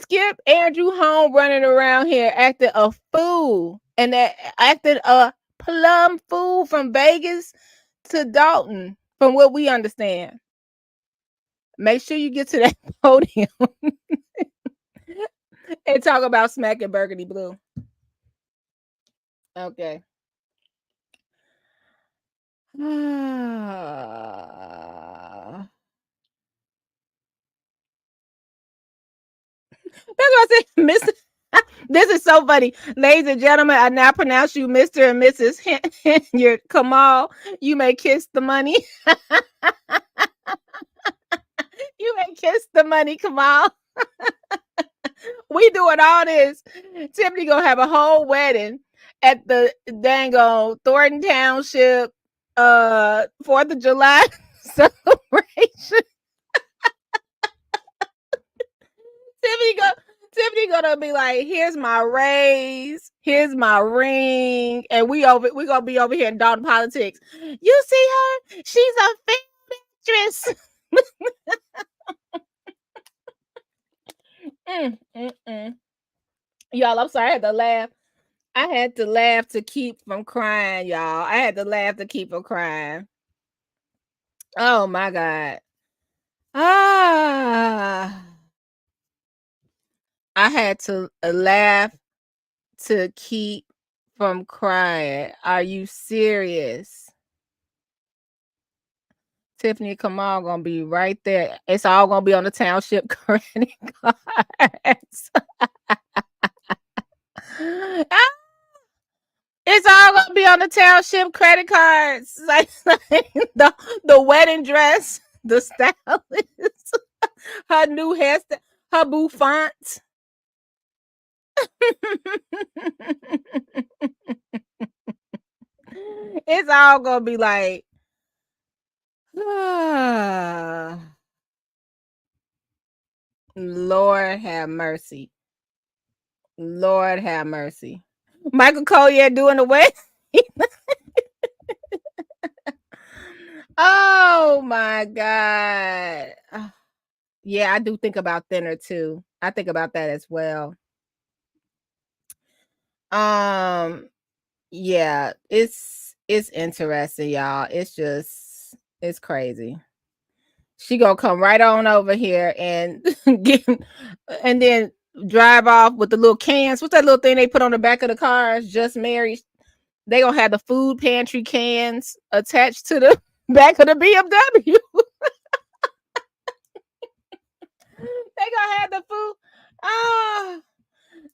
Skip Andrew Holmes running around here acting a fool and acting a plum fool from Vegas to Dalton, from what we understand. Make sure you get to that podium and talk about smacking Burgundy Blue. Okay. That's what I said, Mr. This is so funny. Ladies and gentlemen, I now pronounce you Mr. and Mrs. Hinyard Kamal. You may kiss the money. You may kiss the money, Kamal. We doing all this. Tiffany gonna have a whole wedding at the dang old Thornton Township 4th of July celebration. Tiffany gonna be like, here's my raise, here's my ring, and we gonna be over here in Dalton politics. You see her? She's a film actress. Y'all, I'm sorry, I had to laugh. I had to laugh to keep from crying, y'all. I had to laugh to keep from crying. Oh my God. Ah. I had to laugh to keep from crying. Are you serious? Tiffany Kamal gonna be right there. It's all gonna be on the township credit cards. It's all gonna be on the township credit cards. Like the wedding dress, the stylist, her new hairstyle, her bouffant. It's all gonna be like, Lord have mercy. Lord have mercy. Michael Collier doing the wedding. Oh my God. Yeah, I do think about thinner too. I think about that as well. Yeah, it's interesting, y'all. It's crazy. She gonna come right on over here and get, and then drive off with the little cans. What's that little thing they put on the back of the cars? Just married. They gonna have the food pantry cans attached to the back of the BMW. They gonna have the food.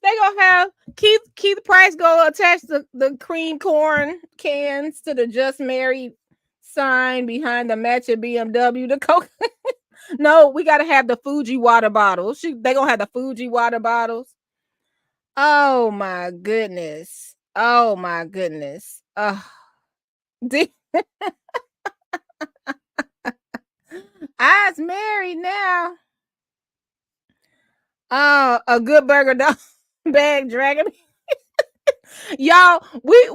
They gonna have Keith Price go attach the cream corn cans to the just married sign behind the matching BMW. The Coke. No, we gotta have the Fuji water bottles. They gonna have the Fuji water bottles. Oh my goodness. Oh my goodness. I's married now. Oh, a good burger dog bag dragging me. Y'all, we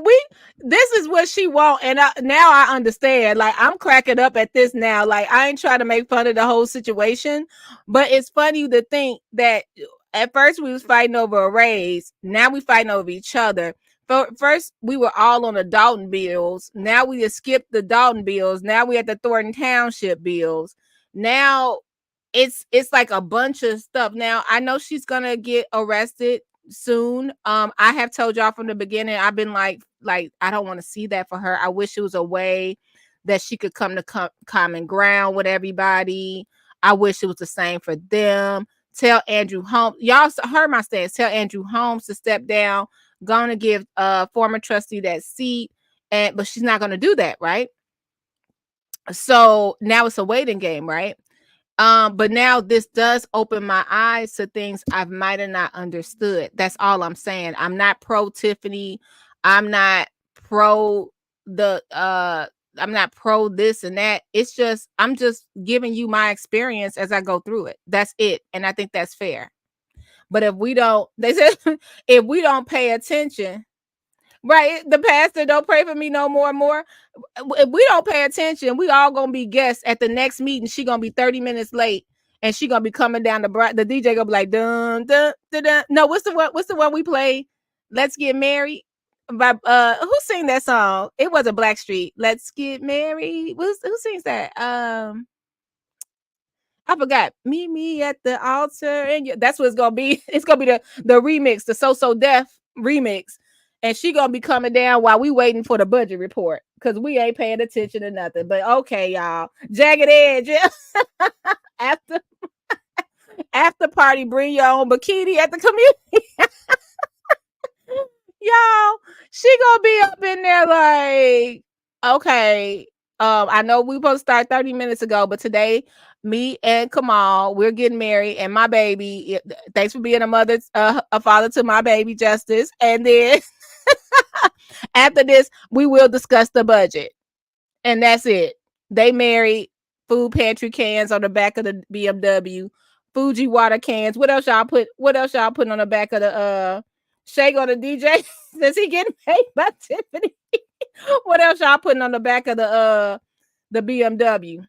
this is what she want, and now I understand. Like, I'm cracking up at this now. Like, I ain't trying to make fun of the whole situation, but it's funny to think that at first we was fighting over a raise. Now we fighting over each other. First we were all on the Dalton bills. Now we just skipped the Dalton bills. Now we at the Thornton Township bills. Now it's like a bunch of stuff. Now I know she's gonna get arrested soon. I have told y'all from the beginning, I've been like I don't want to see that for her. I wish it was a way that she could come to common ground with everybody. I wish it was the same for them. Tell Andrew Holmes, y'all heard my stance. Tell Andrew Holmes to step down. Gonna give former trustee that seat, but she's not gonna do that, right? So now it's a waiting game, right? But now this does open my eyes to things I might have not understood. That's all I'm saying. I'm not pro Tiffany. I'm not pro I'm not pro this and that. It's just, I'm just giving you my experience as I go through it. That's it. And I think that's fair. But if we don't, they said, if we don't pay attention, right? The pastor don't pray for me no more and more. If we don't pay attention, we all gonna be guests at the next meeting. She gonna be 30 minutes late, and she gonna be coming down the DJ gonna be like dun dun dun dun. No, what's the one we play? Let's Get Married. By who sing that song? It was a Blackstreet. Let's Get Married. Who sings that? I forgot. Meet me at the altar, and that's what it's gonna be. It's gonna be the remix, the So Deaf remix, and she gonna be coming down while we waiting for the budget report because we ain't paying attention to nothing. But okay, y'all, Jagged Edge after party. Bring your own bikini at the community. Y'all, she gonna be up in there like, okay. I know we supposed to start 30 minutes ago, but today, me and Kamal, we're getting married, and my baby. Thanks for being a father to my baby, Justice. And then after this, we will discuss the budget, and that's it. They married. Food pantry cans on the back of the BMW. Fuji water cans. What else y'all putting on the back of the Shay on the DJ? Does he getting paid by Tiffany? What else y'all putting on the back of the BMW?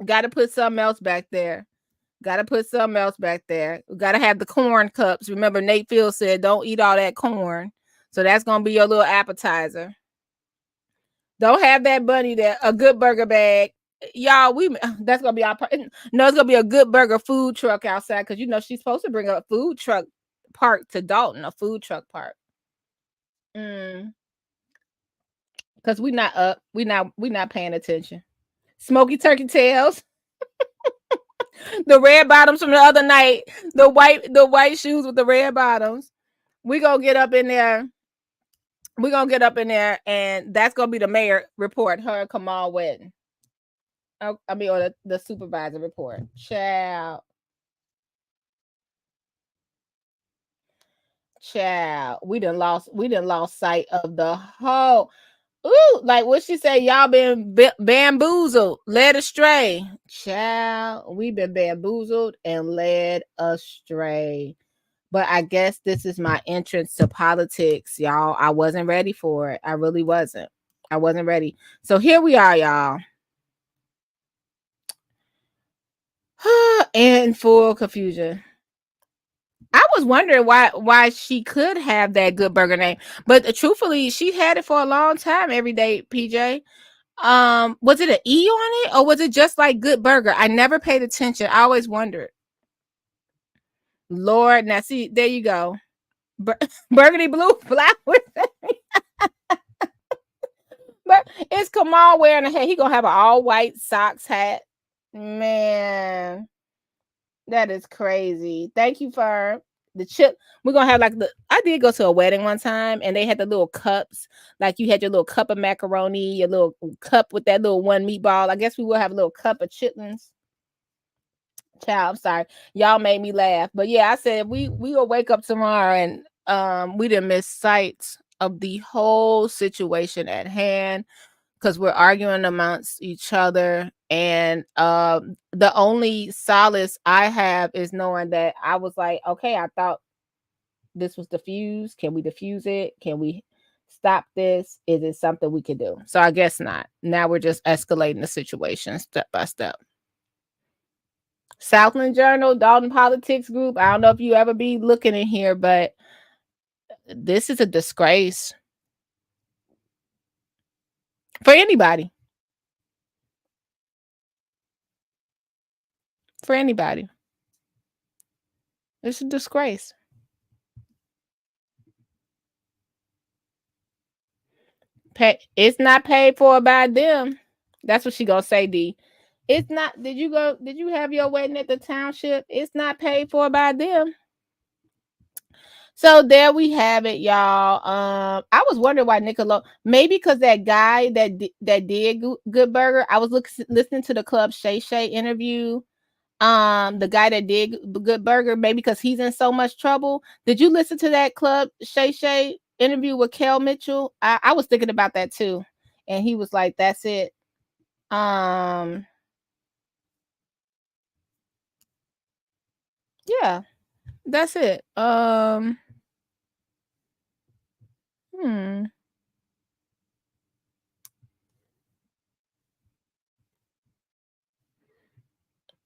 Got to put something else back there. Gotta put something else back there. We gotta have the corn cups. Remember, Nate Field said, don't eat all that corn. So that's gonna be your little appetizer. Don't have that bunny there. A good burger bag. Y'all, that's gonna be our no, it's gonna be a good burger food truck outside because she's supposed to bring a food truck park to Dalton, a food truck park. Because we not paying attention. Smoky turkey tails. The red bottoms from the other night, the white shoes with the red bottoms. We're gonna get up in there. And that's gonna be the mayor report, her and Kamal wedding. Or the supervisor report. Child. We done lost sight of the whole. Ooh, like what she said, y'all been bamboozled, led astray. Child, we've been bamboozled and led astray. But I guess this is my entrance to politics, y'all. I wasn't ready for it. I really wasn't. I wasn't ready. So here we are, y'all. In full confusion. I was wondering why she could have that good burger name, but truthfully, she had it for a long time. Every day, PJ. Was it an E on it, or was it just like Good Burger? I never paid attention. I always wondered. Lord, now see, there you go. Burgundy Blue Flowers. But it's Kamal wearing a hat. He gonna have an all white socks hat. Man, that is crazy. Thank you for the chip. We're gonna have I did go to a wedding one time and they had the little cups. Like you had your little cup of macaroni, your little cup with that little one meatball. I guess we will have a little cup of chitlins. Child, I'm sorry. Y'all made me laugh. But yeah, I said we will wake up tomorrow and we didn't miss sight of the whole situation at hand because we're arguing amongst each other. And the only solace I have is knowing that I was like, okay, I thought this was diffused. Can we diffuse it? Can we stop this? Is it something we can do? So I guess not. Now we're just escalating the situation step by step. Southland Journal, Dalton Politics Group. I don't know if you ever be looking in here, but this is a disgrace for anybody. For anybody. It's a disgrace. It's not paid for by them. That's what she gonna say, D. It's not. Did you have your wedding at the township? It's not paid for by them. So there we have it, y'all. I was wondering why Nickelodeon, maybe because that guy that did Good Burger. I was listening to the Club Shay Shay interview. The guy that did Good Burger, maybe because he's in so much trouble. Did you listen to that Club Shay Shay interview with Kel Mitchell? I was thinking about that too, and he was like, "That's it." Yeah, that's it.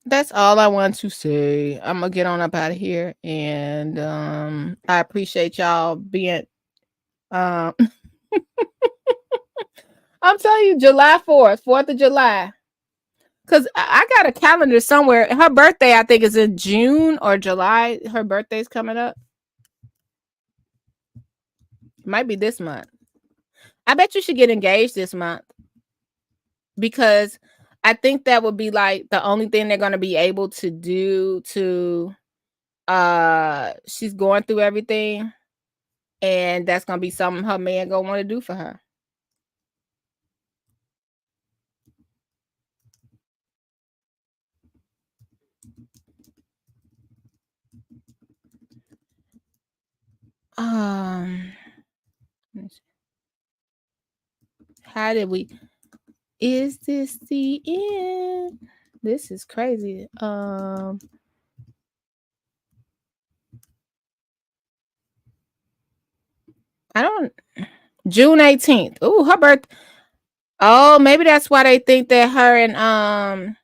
That's all I want to say. I'm gonna get on up out of here, and I appreciate y'all being. I'm telling you, July 4th of July. Because I got a calendar somewhere. Her birthday, I think, is in June or July. Her birthday's coming up. Might be this month. I bet you should get engaged this month. Because I think that would be like the only thing they're going to be able to do to... she's going through everything. And that's going to be something her man going to want to do for her. How did we... Is this the end? This is crazy. I don't... June 18th. Ooh, her birthday. Oh, maybe that's why they think that her and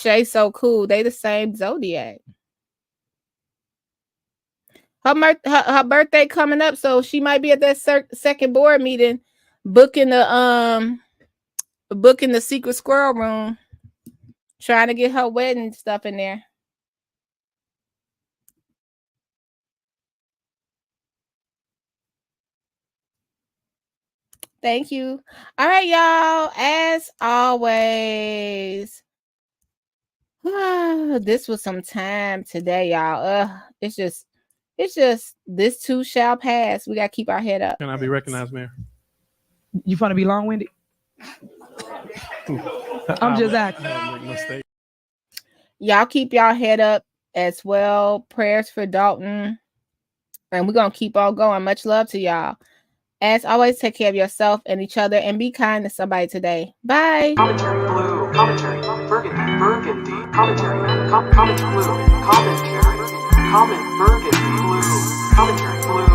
Shay so cool. They the same zodiac. Her birthday coming up, so she might be at that second board meeting, booking the secret squirrel room, trying to get her wedding stuff in there. Thank you. All right, y'all. As always, this was some time today, y'all. It's just this too shall pass. We gotta keep our head up. Can I be recognized, Mayor? You want to be long-winded? I'm just asking. Y'all keep y'all head up as well. Prayers for Dalton. And we're gonna keep on going. Much love to y'all. As always, take care of yourself and each other and be kind to somebody today. Bye. Commentary Blue Commentary Burgundy Commentary Comment Blue Commentary Comment Burgundy Blue Commentary Blue